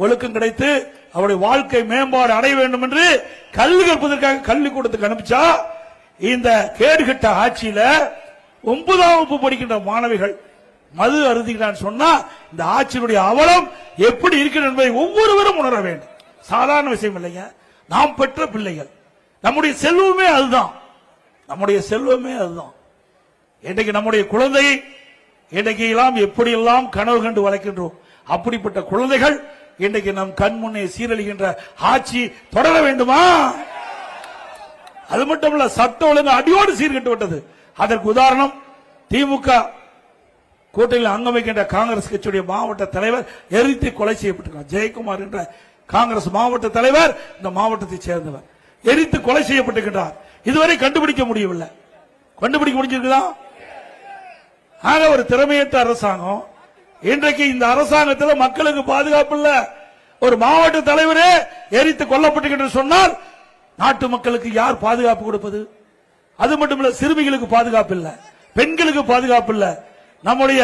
ஒழுக்கம் கிடைத்து, அவருடைய வாழ்க்கை மேம்பாடு அடைய வேண்டும் என்று கல்வி கற்பதற்காக கல்விக்கூடத்துக்கு அனுப்பிச்சா, இந்த கேடுகட்ட ஆட்சியில 9ஆம் வகுப்பு படிக்கின்ற மாணவிகள் மது அருந்துகிறான் சொன்னா இந்த ஆட்சியினுடைய அவலம் எப்படி இருக்கிறது என்பதை ஒவ்வொருவரும் உணர வேண்டும். சாதாரண விஷயம் இல்லைங்க. நாம் பெற்ற பிள்ளைகள், நம்முடைய செல்வமே அதுதான். நம்முடைய செல்வமே அதுதான். இன்றைக்கு நம்முடைய குழந்தை இன்றைக்கு எல்லாம் எப்படி எல்லாம் கனவு கண்டு வளர்க்கின்றோம். அப்படிப்பட்ட குழந்தைகள் இன்றைக்கு நம் கண் முன்னே சீரழிகின்ற ஆட்சி தொடர வேண்டுமா? அது மட்டுமல்ல, சட்ட ஒழுங்கு அடியோடு சீர்கட்டு விட்டது. அதற்கு உதாரணம் திமுக கூட்டணியில் அங்கம் வைக்கின்ற காங்கிரஸ் கட்சியுடைய மாவட்ட தலைவர் எரித்து கொலை செய்யப்பட்டிருக்கிறார். ஜெயக்குமார் என்ற காங்கிரஸ் மாவட்ட தலைவர் இந்த மாவட்டத்தை சேர்ந்தவர் எரித்து கொலை செய்யப்பட்டிருக்கிறார். இதுவரை கண்டுபிடிக்க முடியவில்லை. கண்டுபிடிக்க முடிஞ்சிருக்குதா? ஆக ஒரு திறமையற்ற அரசாங்கம். இன்றைக்கு இந்த அரசாங்கத்தில் மக்களுக்கு பாதுகாப்பு இல்ல. ஒரு மாவட்ட தலைவரே எரித்து கொல்லப்பட்டிருக்கிறது சொன்னால் நாட்டு மக்களுக்கு யார் பாதுகாப்பு கொடுப்பது? அது மட்டுமல்ல, சிறுமிகளுக்கு பாதுகாப்பு இல்ல, பெண்களுக்கு பாதுகாப்பு இல்ல, நம்முடைய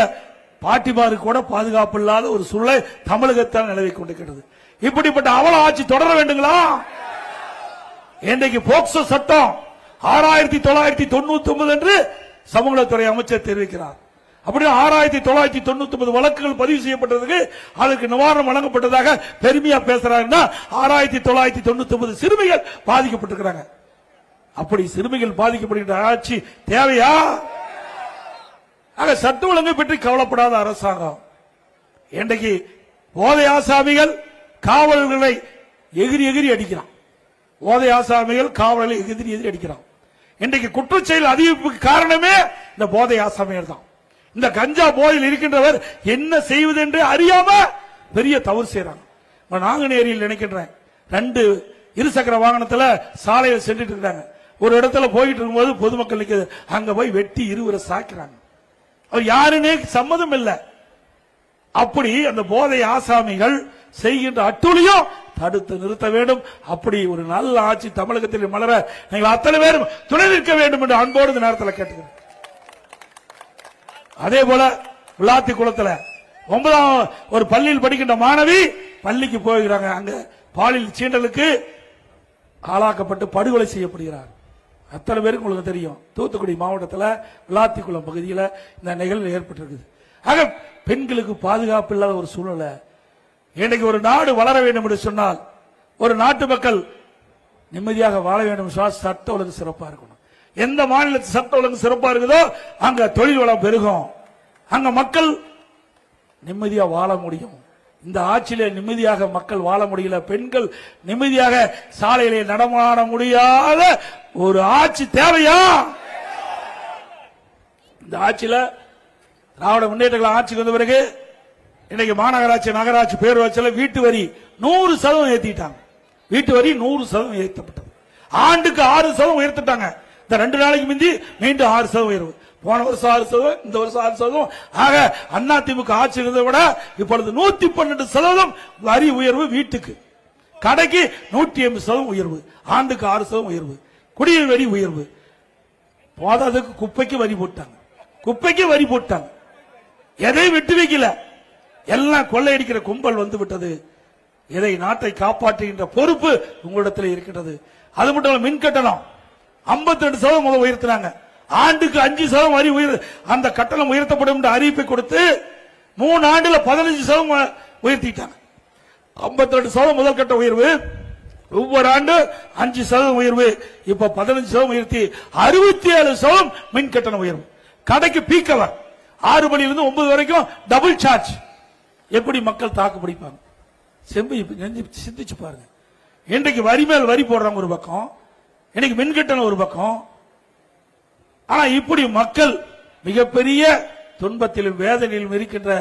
பாட்டிமாருக்கு கூட பாதுகாப்பு இல்லாத ஒரு சூழலை தமிழகத்தால் நிலவி கொண்டிருக்கிறது. இப்படிப்பட்ட அவல ஆட்சி தொடர வேண்டுங்களா? இன்றைக்கு போக்சோ சட்டம் 6999 என்று சமூகத்துறை அமைச்சர் தெரிவிக்கிறார். அப்படி 6999 வழக்குகள் பதிவு செய்யப்பட்டதுக்கு அதற்கு நிவாரணம் வழங்கப்பட்டதாக பெருமையா பேசுறாங்கன்னா 6999 சிறுமிகள் பாதிக்கப்பட்டிருக்கிறாங்க. அப்படி சிறுமிகள் பாதிக்கப்படுகின்ற ஆட்சி தேவையா? ஆக சட்ட ஒழுங்கை பற்றி கவலைப்படாத அரசாங்கம் இன்றைக்கு போதை ஆசாமிகள் காவலர்களை எகிரி எகிரி அடிக்கிறான். போதை ஆசாமிகள் காவலர்களை எகிரி எகிரி அடிக்கிறான். இன்றைக்கு குற்றச்செயல் அதிகரிப்புக்கு காரணமே இந்த போதை ஆசாமிகள் தான். இந்த கஞ்சா போதையில் இருக்கின்றவர் என்ன செய்வது என்று அறியாம பெரிய தவறு செய்யறாங்க. நாங்குநேரியில் நினைக்கின்றேன், 2 இருசக்கர வாகனத்துல சாலையில் சென்றுட்டு இருக்காங்க. ஒரு இடத்துல போயிட்டு இருக்கும்போது பொதுமக்களுக்கு அங்க போய் வெட்டி 2 சாக்கிறாங்க. அவர் யாருன்னே சம்மதம் இல்லை. அப்படி அந்த போதை ஆசாமிகள் செய்கின்ற அட்டூழியம் தடுத்து நிறுத்த வேண்டும். அப்படி ஒரு நல்ல ஆட்சி தமிழகத்தில் மலர நீங்கள் அத்தனை பேரும் துணை நிற்க வேண்டும் என்று அன்போடு இந்த நேரத்தில் கேட்டுக்கிறேன். அதே போல விளாத்தி குளத்தில் 9ஆம் ஒரு பள்ளியில் படிக்கின்ற மாணவி பள்ளிக்கு போகிறாங்க. அங்க பாலியல் சீண்டலுக்கு ஆளாக்கப்பட்டு படுகொலை செய்யப்படுகிறார். அத்தனை பேருக்கு உங்களுக்கு தெரியும். தூத்துக்குடி மாவட்டத்தில் விளாத்திக்குளம் பகுதியில் இந்த நிகழ்வு ஏற்பட்டிருக்குது. ஆக பெண்களுக்கு பாதுகாப்பு இல்லாத ஒரு சூழ்நிலை. இன்னைக்கு ஒரு நாடு வளர வேண்டும் என்று சொன்னால், ஒரு நாட்டு மக்கள் நிம்மதியாக வாழ வேண்டும் சொன்னால் சட்ட ஒழுங்கு சிறப்பா இருக்கணும். எந்த மாநிலத்தில் சட்ட ஒழுங்கு சிறப்பா இருக்குதோ அங்க தொழில் வளம் பெருகும், அங்க மக்கள் நிம்மதியா வாழ முடியும். இந்த ஆட்சியிலே நிம்மதியாக மக்கள் வாழ முடியல. பெண்கள் நிம்மதியாக சாலையிலே நடமாட முடியாத ஒரு ஆட்சி தேவையா? இந்த ஆட்சியில திராவிட முன்னேற்ற ஆட்சிக்கு வந்த பிறகு இன்னைக்கு மாநகராட்சி, நகராட்சி, பேரூராட்சியில் வீட்டு வரி 100% ஏத்திட்டாங்க. வீட்டு வரி 100% ஏற்றப்பட்டது. ஆண்டுக்கு 6% உயர்த்திட்டாங்க. இந்த 2 நாளைக்கு முந்தி மீண்டும் 6% உயர்வு. போன வருஷம் 6%, இந்த வருஷம் 6%. ஆக அதிமுக ஆட்சி இருந்ததை விட இப்பொழுது 112% வரி உயர்வு. வீட்டுக்கு, கடைக்கு 180% உயர்வு. ஆண்டுக்கு 6% உயர்வு. குடிநீர் வரி உயர்வு. போதாதுக்கு குப்பைக்கு வரி போட்டாங்க. குப்பைக்கு வரி போட்டாங்க. எதையும் விட்டு வைக்கல. எல்லாம் கொள்ளையடிக்கிற கும்பல் வந்து விட்டது. இதை நாட்டை காப்பாற்றுகின்ற பொறுப்பு உங்களிடத்தில் இருக்கின்றது. அது மட்டும் இல்ல, மின் கட்டணம் 52% முதல் உயர்த்தினாங்க. ஆண்டுக்கு 5% வரி அந்த கட்டணம் உயர்த்தப்படும் என்ற அறிவிப்பை கொடுத்து 3 ஆண்டுல 15% உயர்த்திட்டாங்க. 52% முதல் கட்ட உயர்வு, ஒவ்வொரு ஆண்டு 5% உயர்வு, இப்ப 15% உயர்த்தி 67% மின் கட்டண உயர்வு. கடைக்கு பீக்கவர் 6 மணிலிருந்து 9 வரைக்கும் டபுள் சார்ஜ். எப்படி மக்கள் தாக்கு பிடிப்பாங்க? சிந்திச்சு பாருங்க. இன்றைக்கு வரி மேல் வரி போடுறாங்க ஒரு பக்கம், இன்னைக்கு மின் கட்டணம் ஒரு பக்கம். ஆனா இப்படி மக்கள் மிகப்பெரிய துன்பத்திலும் வேதனையிலும் இருக்கின்ற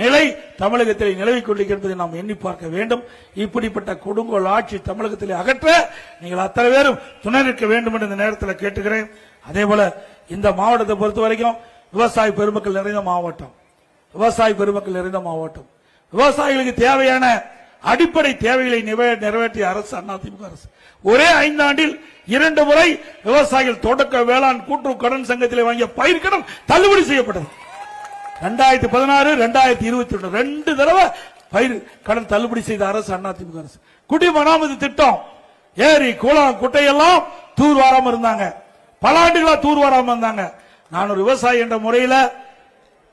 நிலை தமிழகத்தில் நிலவிக் கொண்டிருக்கிறது நாம் எண்ணி பார்க்க வேண்டும். இப்படிப்பட்ட கொடுங்கோல் ஆட்சி தமிழகத்தில் அகற்ற நீங்கள் அத்தனை பேரும் துணை நிற்க வேண்டும் என்று இந்த நேரத்தில் கேட்டுக்கிறேன். அதே போல இந்த மாவட்டத்தை பொறுத்த வரைக்கும் விவசாய பெருமக்கள் நிறைந்த மாவட்டம், விவசாயிகளுக்கு தேவையான அடிப்படை தேவைகளை நிறைவேற்றிய அரசு அதிமுக அரசு. ஒரே 5 ஆண்டில் 2 முறை விவசாயிகள் தொடக்க வேளாண் கூட்டுறவு கடன் சங்கத்தில் வாங்கிய பயிர்க்கடன் தள்ளுபடி செய்யப்பட்டது. 2016, 2021 2 தடவை பயிர் கடன் தள்ளுபடி செய்த அரசு அதிமுக அரசு. குடிமராமத்து திட்டம், ஏரி குளம் குட்டையெல்லாம் தூர் வாராம இருந்தாங்க, பல ஆண்டுகளா தூர் வாராம இருந்தாங்க. நான் ஒரு விவசாயி என்ற முறையில்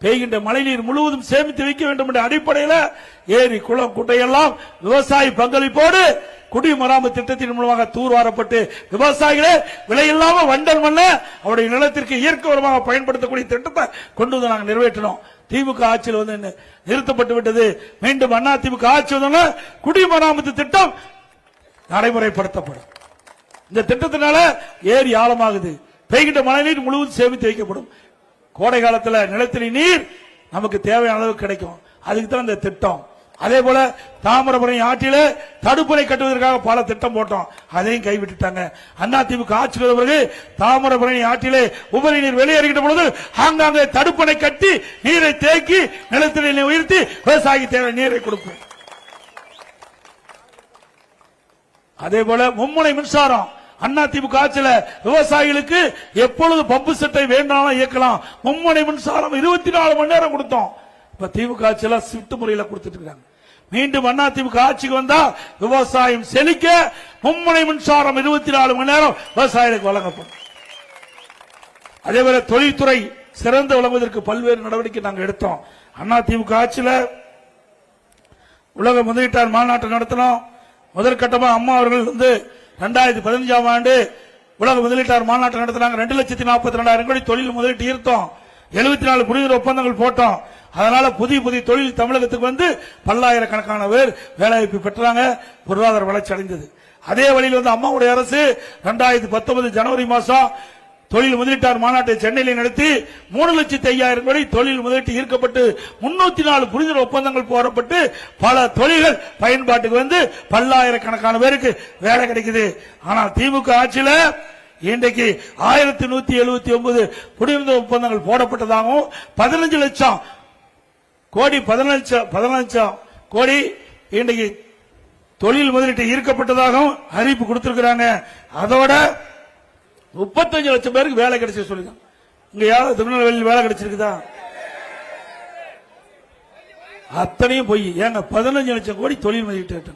பெய்கின்ற மழைநீர் முழுவதும் சேமித்து வைக்க வேண்டும் என்ற அடிப்படையில் ஏரி குளம் குட்டையெல்லாம் விவசாய பங்களிப்போடு குடிமராமத்து திட்டத்தின் மூலமாக தூர்வாரப்பட்டு விவசாயிகளே விலையில்லாம வண்டல் மண்ண அவருடைய நிலத்திற்கு இயற்கை உரமாக பயன்படுத்தக்கூடிய திட்டத்தை கொண்டு வந்து நாங்கள் நிறைவேற்றினோம். திமுக ஆட்சியில் வந்து நிறுத்தப்பட்டு விட்டது. மீண்டும் அண்ணா திமுக ஆட்சி வந்து குடிமராமத்து திட்டம் நடைமுறைப்படுத்தப்படும். இந்த திட்டத்தினால ஏரி ஆழமாகுது, பெய்கின்ற மழைநீர் முழுவதும் சேமித்து வைக்கப்படும். கோடை காலத்தில் நிலத்தடி நீர் நமக்கு தேவையான அளவு கிடைக்கும். அதுக்கு தான் இந்த திட்டம். அதே போல தாமிரபரணி ஆற்றிலே தடுப்பணை கட்டுவதற்காக பல திட்டம் போட்டோம், அதையும் கைவிட்டுட்டாங்க. அதிமுக ஆட்சிக்கு வந்த பிறகு தாமிரபரணி ஆற்றிலே உபரி நீர் வெளியேறுகின்ற பொழுது ஆங்காங்கே தடுப்பணை கட்டி நீரை தேக்கி நிலத்தடி நீரை உயர்த்தி விவசாயிக்கு தேவை நீரை கொடுக்கும். அதே போல மும்முனை மின்சாரம் அதிமுக ஆட்சியில விவசாயிகளுக்கு எப்பொழுது பம்பு செட்டை வேண்டாலும் இயக்கலாம். மும்முனை மின்சாரம் 24 மணி நேரம் கொடுத்தோம். இப்ப திமுக ஆட்சியில ஷிப்ட் முறையில் கொடுத்துட்டு இருக்காங்க. மீண்டும் அதிமுக ஆட்சிக்கு வந்தா விவசாயம் செழிக்க மும்முனை மின்சாரம் 24 மணி நேரம் விவசாயிகளுக்கு வழங்கப்படும். அதே போல தொழில்துறை சிறந்து விளங்குவதற்கு பல்வேறு நடவடிக்கை நாங்கள் எடுத்தோம். அதிமுக ஆட்சியில உலக முதலீட்டாளர் மாநாட்டை நடத்தினோம். முதற்கட்டமாக அம்மா அவர்கள் வந்து 2015ஆம் ஆண்டு உலக முதலீட்டாளர் மாநாட்டை நடத்தினாங்க. 2,42,000 கோடி தொழில் முதலீட்டு ஈர்த்தோம். 74 புரிந்துணர்வு ஒப்பந்தங்கள் போட்டோம். அதனால புதிய தொழில் தமிழகத்துக்கு வந்து பல்லாயிரக்கணக்கான பேர் வேலைவாய்ப்பு பெற்றாங்க, பொருளாதார வளர்ச்சி அடைந்தது. அதே வழியில் வந்து அம்மாவுடைய அரசு 2019 ஜனவரி மாசம் தொழில் முதலீட்டாளர் மாநாட்டை சென்னையில் நடத்தி 3,05,000 கோடி தொழில் முதலீட்டு ஈர்க்கப்பட்டு 304 புரிந்துணர்வு ஒப்பந்தங்கள் போடப்பட்டு பல தொழில்கள் பயன்பாட்டுக்கு வந்து பல்லாயிரக்கணக்கான பேருக்கு வேலை கிடைக்குது. ஆனால் திமுக ஆட்சியில இன்றைக்கு 1179 புரிந்துணர்வு ஒப்பந்தங்கள் போடப்பட்டதாகவும் 15 லட்சம் கோடி இன்றைக்கு தொழில் முதலீட்டு ஈர்க்கப்பட்டதாகவும் அறிவிப்பு கொடுத்திருக்கிறாங்க. அதோட 35 லட்சம் பேருக்கு வேலை கிடைச்சு சொல்லுங்க. இங்க யாராவது திருநெல்வேலியில் வேலை கிடைச்சிருக்குதா? அத்தனையும் போய் ஏங்க 15 லட்சம் கோடி தொழில் முதலீட்டு.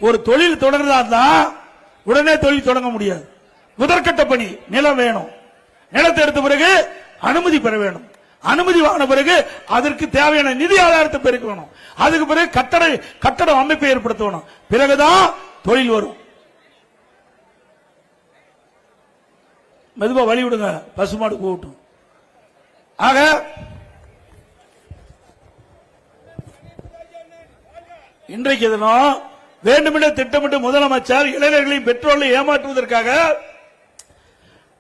ஒரு தொழில் தொடங்குறதா இருந்தா உடனே தொழில் தொடங்க முடியாது. முதற்கட்ட பணி நிலம் வேணும், நிலத்தை எடுத்த பிறகு அனுமதி பெற வேணும், அனுமதி வாங்கின பிறகு அதற்கு தேவையான நிதி ஆதாரத்தை பெருக்க வேணும், அதுக்கு பிறகு கட்டட அமைப்பை ஏற்படுத்தணும், பிறகுதான் தொழில் வரும். மெதுவா வழி விடுங்க, பசுமாடு போகட்டும். ஆக இன்றைக்கு தினம் வேண்டுமென்றே திட்டமிட்டு முதலமைச்சர் இளைஞர்களையும் பெற்றோர்களை ஏமாற்றுவதற்காக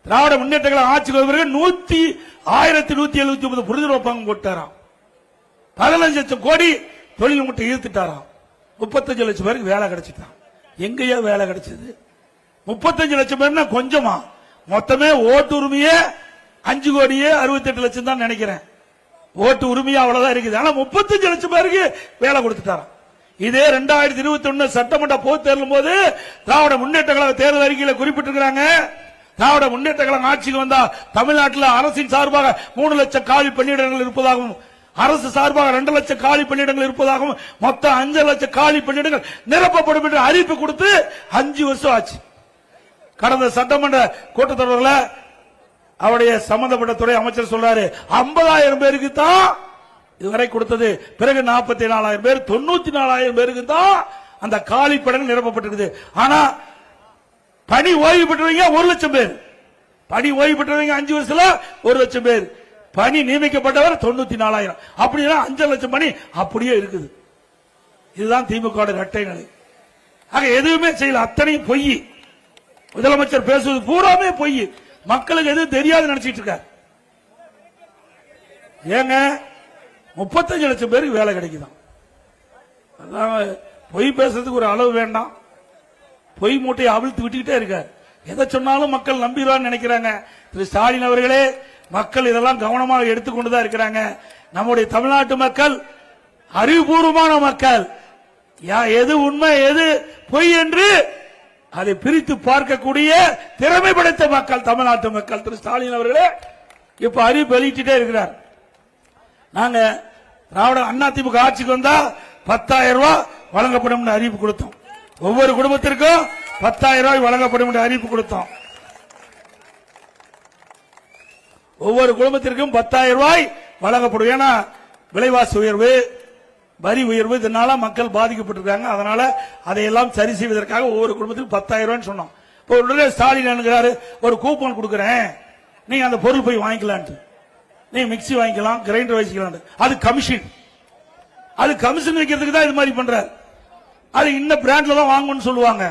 திராவிட முன்னேற்ற கழகம் ஆட்சிக்கு வந்த பிறகு 1179 புரிந்துணர்வு ஒப்பந்தம் போட்டாராம். 15 லட்சம் கோடி தொழில் மட்டும் ஈர்த்துட்டாராம். 35 லட்சம் பேருக்கு வேலை கிடைச்சிட்டான். எங்கேயோ வேலை கிடைச்சது? 35 லட்சம் பேர்னா கொஞ்சமா? மொத்தமே ஓட்டு உரிமையே 5 கோடியே 68 லட்சம் தான் நினைக்கிறேன். ஓட்டு உரிமையா அவ்வளவுதான் இருக்குது. ஆனா 35 லட்சம் பேருக்கு வேலை கொடுத்துட்டாராம். இதே 2021 சட்டமன்ற பொது தேர்தலும் போது திராவிட முன்னேற்ற கழக தேர்தல் அறிக்கையில் குறிப்பிட்டிருக்கிறாங்க. திராவிட முன்னேற்ற கழகம் ஆட்சிக்கு வந்தா தமிழ்நாட்டில் அரசின் சார்பாக 3 லட்சம் காலி பணியிடங்கள் இருப்பதாகவும், அரசு சார்பாக 2 லட்சம் காலி பணியிடங்கள் இருப்பதாகவும், மொத்தம் 5 லட்சம் காலி பணியிடங்கள் நிரப்பப்படும் என்று அறிவிப்பு கொடுத்து 5 வருஷம் ஆச்சு. கடந்த சட்டமன்ற கூட்டத்தொடரில் அவருடைய சம்பந்தப்பட்ட துறை அமைச்சர் சொல்றாரு 50,000 பேருக்கு தான் இதுவரை கொடுத்தது, பிறகு 44,000 பேர் 94,000 பேருக்கு தான் அந்த காலி பணிகள் நிரப்பப்பட்டிருக்குது. ஆனா பணி ஓய்வு பெற்றவங்க 1 லட்சம் பேர், பணி ஓய்வு பெற்றவங்க 5 வருஷத்துல 1 லட்சம் பேர், பணி நியமிக்கப்பட்டவர் 94,000, அப்படின்னா 5 லட்சம் பணி அப்படியே இருக்குது. இதுதான் திமுக இரட்டை நிலை. ஆக எதுவுமே செய்யல, அத்தனையும் பொய். முதலமைச்சர் பேசுவது பூராமே பொய். மக்களுக்கு எதுவும் தெரியாது நினைச்சிட்டு இருக்காரு. ஏங்க 35 லட்சம் பேருக்கு வேலை கிடைக்குதான். அதான் பொய் பேசுறதுக்கு ஒரு அளவு வேண்டாம். பொய் மூட்டையை அவிழ்த்து விட்டுக்கிட்டே இருக்கார். எதை சொன்னாலும் மக்கள் நம்பிடுவான்னு நினைக்கிறாங்க. திரு ஸ்டாலின் அவர்களே, மக்கள் இதெல்லாம் கவனமாக எடுத்துக்கொண்டுதான் இருக்கிறாங்க. நம்முடைய தமிழ்நாட்டு மக்கள் அறிவுபூர்வமான மக்கள். எது உண்மை எது பொய் என்று அதை பிரித்து பார்க்கக்கூடிய திறமை படைத்த மக்கள் தமிழ்நாட்டு மக்கள். திரு ஸ்டாலின் அவர்களே இப்ப அறிவு வெளியிட்டே இருக்கிறார். நாங்க திராவிட அதிமுக ஆட்சிக்கு வந்தா 10,000 ரூபாய் வழங்கப்படும் அறிவிப்பு கொடுத்தோம். ஒவ்வொரு குடும்பத்திற்கும் 10,000 ரூபாய் வழங்கப்படும் என்று அறிவிப்பு கொடுத்தோம். ஒவ்வொரு குடும்பத்திற்கும் 10,000 ரூபாய் வழங்கப்படும். ஏன்னா விலைவாசி உயர்வு, வரி உயர்வு, இதனால மக்கள் பாதிக்கப்பட்டிருக்காங்க. அதனால அதையெல்லாம் சரி செய்வதற்காக ஒவ்வொரு குடும்பத்துக்கும் 10,000 ரூபாய் சொன்னோம். உடனே ஸ்டாலின் என்கிறாரு, ஒரு கூப்பன் கொடுக்கிறேன், நீங்க அந்த பொருள் போய் வாங்கிக்கலாம், நீ மிக்சி வாங்கிக்கலாம், கிரைண்டர் வாங்கிக்கலாம். அது கமிஷன். அது கமிஷன் வைக்கிறதுக்கு தான் இது மாதிரி பண்றாரு. அது இந்த பிராண்ட்ல தான் வாங்கணும்னு சொல்லுவாங்க.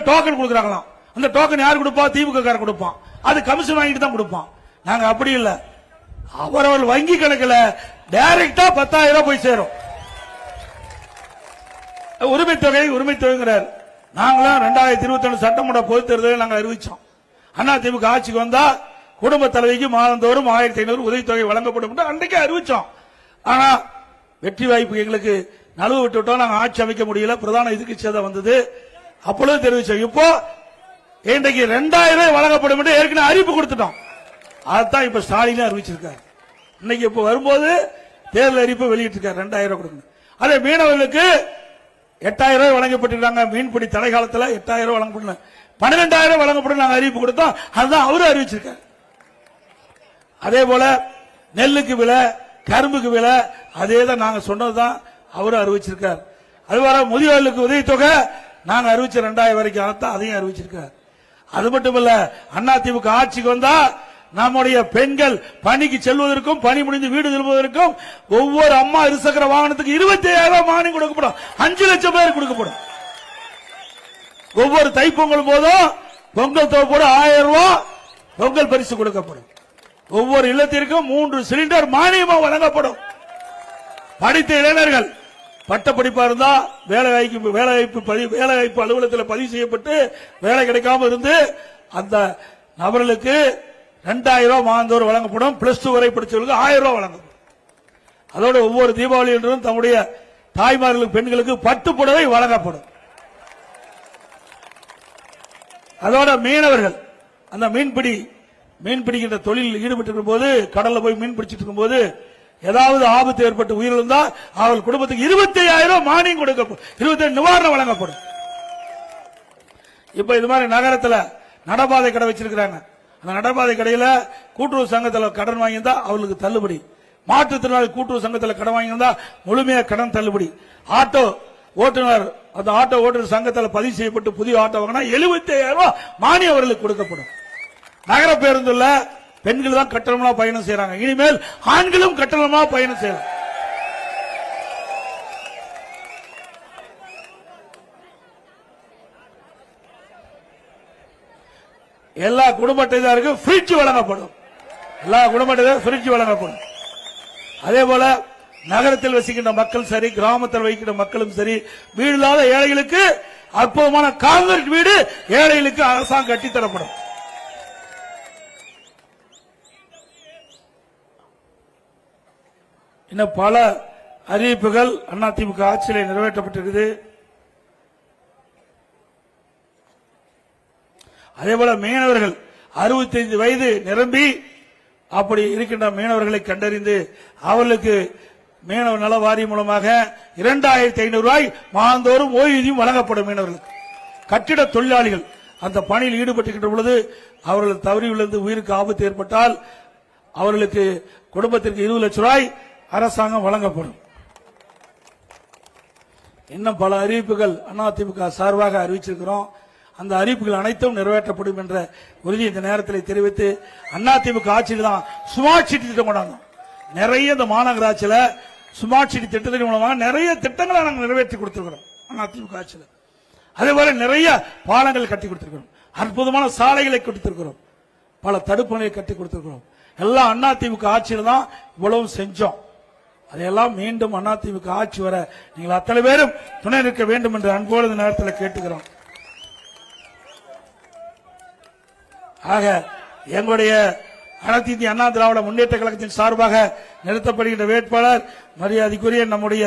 டோக்கன் கொடுக்குறாங்களாம். அந்த டோக்கன் யார் கொடுப்பா? திமுக காரன் கொடுப்பான். அது கமிஷன் வாங்கிட்டு தான் கொடுப்பான். நாங்க அப்படி இல்ல, அவரவர்கள் வங்கி கணக்கில் டைரக்டா 10,000 ரூபாய் போய் சேரும். உரிமை தொகைங்கிறார். நாங்களும் 2021 சட்டமன்ற பொதுத் தேர்தலில் நாங்கள் அறிவிச்சோம். அதிமுக ஆட்சிக்கு வந்தா குடும்ப தலைவிக்கு மாதந்தோறும் 1,500 உதவித்தொகை வழங்கப்படும் என்று அன்றைக்கே அறிவிச்சோம். ஆனா வெற்றி வாய்ப்பு எங்களுக்கு நழுவு விட்டுவிட்டோம். நாங்கள் ஆட்சி அமைக்க முடியல. பிரதான எதிர்க்கட்சியாக தான் வந்தது. அப்பொழுது தெரிவிச்சோம். இப்போ இன்றைக்கு 2,000 ரூபாய் வழங்கப்படும் என்று ஏற்கனவே அறிவிப்பு கொடுத்துட்டோம். அதான் இப்ப ஸ்டாலின் அறிவிச்சிருக்காரு. இன்னைக்கு இப்ப வரும்போது தேர்தல் அறிவிப்பு வெளியிட்டிருக்காரு 2,000 ரூபாய் கொடுக்கணும். அதே மீனவர்களுக்கு 8,000 ரூபாய் வழங்கப்பட்டிருக்காங்க. மீன்பிடி தடை காலத்தில் 8,000 ரூபாய் வழங்கப்படணும். 12,000 ரூபாய் வழங்கப்படும் நாங்கள் அறிவிப்பு கொடுத்தோம். அதுதான் அவரு அறிவிச்சிருக்காரு. அதே போல நெல்லுக்கு விலை, கரும்புக்கு விலை, அதே தான் நாங்க சொன்னதுதான் அவரு அறிவிச்சிருக்கார். அதுவரை முதியோர்களுக்கு உதவித்தொகை நாங்க அறிவிச்ச 2,000 வரைக்கும் அதையும் அறிவிச்சிருக்கார். அது மட்டுமல்ல, அதிமுக ஆட்சிக்கு வந்தா நம்முடைய பெண்கள் பணிக்கு செல்வதற்கும் பணி முடிந்து வீடு திரும்புவதற்கும் ஒவ்வொரு அம்மா இருசக்கர வாகனத்துக்கு 25,000 ரூபாய் மானியம் கொடுக்கப்படும். 5 லட்சம் பேர் கொடுக்கப்படும். ஒவ்வொரு தைப்பொங்கல் போதும் பொங்கல் தொகுப்போடு 1000 ரூபாய் பொங்கல் பரிசு கொடுக்கப்படும். ஒவ்வொரு இல்லத்திற்கும் 3 சிலிண்டர் மானியமாக வழங்கப்படும். படித்த இளைஞர்கள் பட்ட படிப்பா இருந்தா வேலைவாய்ப்பு அலுவலகத்தில் பதிவு செய்யப்பட்டு வேலை கிடைக்காம இருந்து அந்த நபர்களுக்கு 2,000 ரூபாய் மாதந்தோறும் வழங்கப்படும். +2 வரை படிச்சவர்களுக்கு 1000 ரூபாய் வழங்கப்படும். அதோடு ஒவ்வொரு தீபாவளி என்றும் தம்முடைய தாய்மார்களுக்கு பெண்களுக்கு பட்டு புடவை வழங்கப்படும். அதோட மீனவர்கள் அந்த மீன்பிடிக்கின்ற தொழிலில் ஈடுபட்டிருக்கும் போது, கடல்ல போய் மீன் பிடிச்சிட்டு இருக்கும் போது ஏதாவது ஆபத்து ஏற்பட்டு உயிரிழந்தால் அவர்கள் குடும்பத்துக்கு 25,000 ரூபாய் மானியம் கொடுக்கப்படும். 25 நிவாரணம் வழங்கப்படும். இப்ப இது மாதிரி நகரத்தில் நடபாதை கடை வச்சிருக்கிறாங்க. அந்த நடபாதை கடையில் கூட்டுறவு சங்கத்தில் கடன் வாங்கியிருந்தா அவர்களுக்கு தள்ளுபடி. மாற்றுத்திறனாளி கூட்டுறவு சங்கத்தில் கடன் வாங்கியிருந்தா முழுமையாக கடன் தள்ளுபடி. ஆட்டோ ஓட்டுநர் அந்த ஆட்டோ ஓட்டுநர் சங்கத்தில் பதிவு செய்யப்பட்டு புதிய ஆட்டோ வாங்கினா 75,000 ரூபாய் மானியம் அவர்களுக்கு கொடுக்கப்படும். நகர பேருந்துல பெண்கள் தான் கட்டணமா பயணம் செய்யறாங்க. இனிமேல் ஆண்களும் கட்டணமா பயணம் செய்யலாம். எல்லா குடும்ப அட்டைதாருக்கும் ஃப்ரிட்ஜ் வழங்கப்படும். எல்லா குடும்ப அட்டைதாரும் ஃப்ரிட்ஜ் வழங்கப்படும். அதே போல நகரத்தில் வசிக்கின்ற மக்கள் சரி, கிராமத்தில் வசிக்கின்ற மக்களும் சரி, வீடு இல்லாத ஏழைகளுக்கு அற்புதமான காங்கிரீட் வீடு ஏழைகளுக்கு அரசாங்கம் கட்டித்தரப்படும். இன்னும் பல அறிவிப்புகள் அதிமுக ஆட்சியில் நிறைவேற்றப்பட்டிருக்குது. அதேபோல மீனவர்கள் 65 வயது நிரம்பி அப்படி இருக்கின்ற மீனவர்களை கண்டறிந்து அவர்களுக்கு மீனவர் நல வாரியம் மூலமாக 2,500 ரூபாய் மாதந்தோறும் ஓய்வூதியம் வழங்கப்படும். மீனவர்களுக்கு கட்டிட தொழிலாளிகள் அந்த பணியில் ஈடுபட்டுகின்ற பொழுது அவர்கள் தவறி விழுந்து உயிருக்கு ஆபத்து ஏற்பட்டால் அவர்களுக்கு குடும்பத்திற்கு 20 லட்சம் ரூபாய் அரசாங்கம் வழங்கப்படும். இன்னும் பல அறிவிப்புகள் அதிமுக சார்பாக அறிவிச்சிருக்கிறோம். அந்த அறிவிப்புகள் அனைத்தும் நிறைவேற்றப்படும் என்ற உறுதி இந்த நேரத்தில் தெரிவித்து, அதிமுக ஆட்சியில் தான் ஸ்மார்ட் சிட்டி திட்டம் கொண்டாந்தோம். நிறைய இந்த மாநகராட்சியில் ஸ்மார்ட் சிட்டி திட்டத்தின் மூலமாக நிறைய திட்டங்களை நாங்கள் நிறைவேற்றி கொடுத்திருக்கிறோம் அதிமுக ஆட்சியில். அதே போல நிறைய பாலங்கள் கட்டி கொடுத்திருக்கிறோம். அற்புதமான சாலைகளை கொடுத்திருக்கிறோம். பல தடுப்பணையை கட்டி கொடுத்திருக்கிறோம். எல்லாம் அதிமுக ஆட்சியில் தான் இவ்வளவு செஞ்சோம். அதையெல்லாம் மீண்டும் அதிமுக ஆட்சி வர நீங்கள் அத்தனை பேரும் துணை நிற்க வேண்டும் என்று அன்போடு இந்த நேரத்தில் கேட்டுக்கிறோம். ஆக எங்களுடைய அனைத்து இந்திய அண்ணா திராவிட முன்னேற்ற கழகத்தின் சார்பாக நிறுத்தப்படுகின்ற வேட்பாளர் மரியாதைக்குரிய நம்முடைய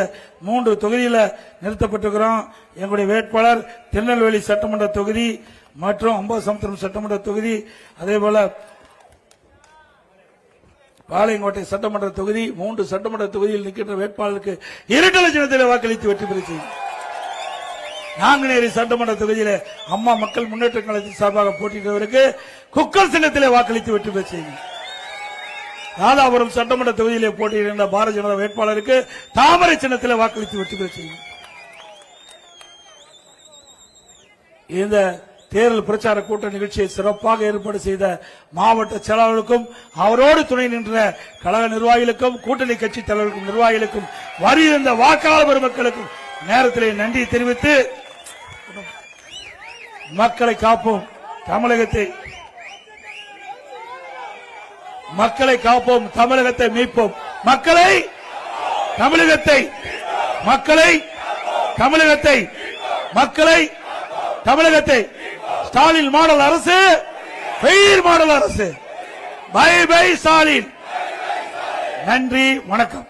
3 தொகுதியில் நிறுத்தப்பட்டிருக்கிறோம். எங்களுடைய வேட்பாளர் திருநெல்வேலி சட்டமன்ற தொகுதி மற்றும் அம்பாசமுத்திரம் சட்டமன்ற தொகுதி, அதேபோல பாளையங்கோட்டை சட்டமன்ற தொகுதி, 3 சட்டமன்ற தொகுதியில் நிற்கின்ற வேட்பாளருக்கு இரட்டை சின்னத்தில் வாக்களித்து வெற்றி பெற செய்யும். நாங்குநேரி சட்டமன்ற தொகுதியிலே அம்மா மக்கள் முன்னேற்ற கழகத்தின் சார்பாக போட்டியிட்டவருக்கு குக்கர் சின்னத்திலே வாக்களித்து வெற்றி பெற செய்யும். ராதாபுரம் சட்டமன்ற தொகுதியிலே போட்டியிடுகின்ற பாரதிய ஜனதா வேட்பாளருக்கு தாமரை சின்னத்திலே வாக்களித்து வெற்றி பெற செய்யும். இந்த தேர்தல் பிரச்சார கூட்ட நிகழ்ச்சியை சிறப்பாக ஏற்பாடு செய்த மாவட்ட செயலாளர்களுக்கும் அவரோடு துணை நின்ற கழக நிர்வாகிகளுக்கும் கூட்டணி கட்சி தலைவர்களுக்கும் நிர்வாகிகளுக்கும் வருகின்ற வாக்காளர் பெருமக்களுக்கும் நேரத்திலே நன்றி தெரிவித்து மக்களை காப்போம் தமிழகத்தை, மக்களை காப்போம் தமிழகத்தை மீட்போம், மக்களை தமிழகத்தை, மக்களை தமிழகத்தை, மக்களை தமிழகத்தை. ஸ்டாலின் மாடல் அரசு, ஃபெயில் மாடல் அரசு. Bye bye Stalin. நன்றி, வணக்கம்.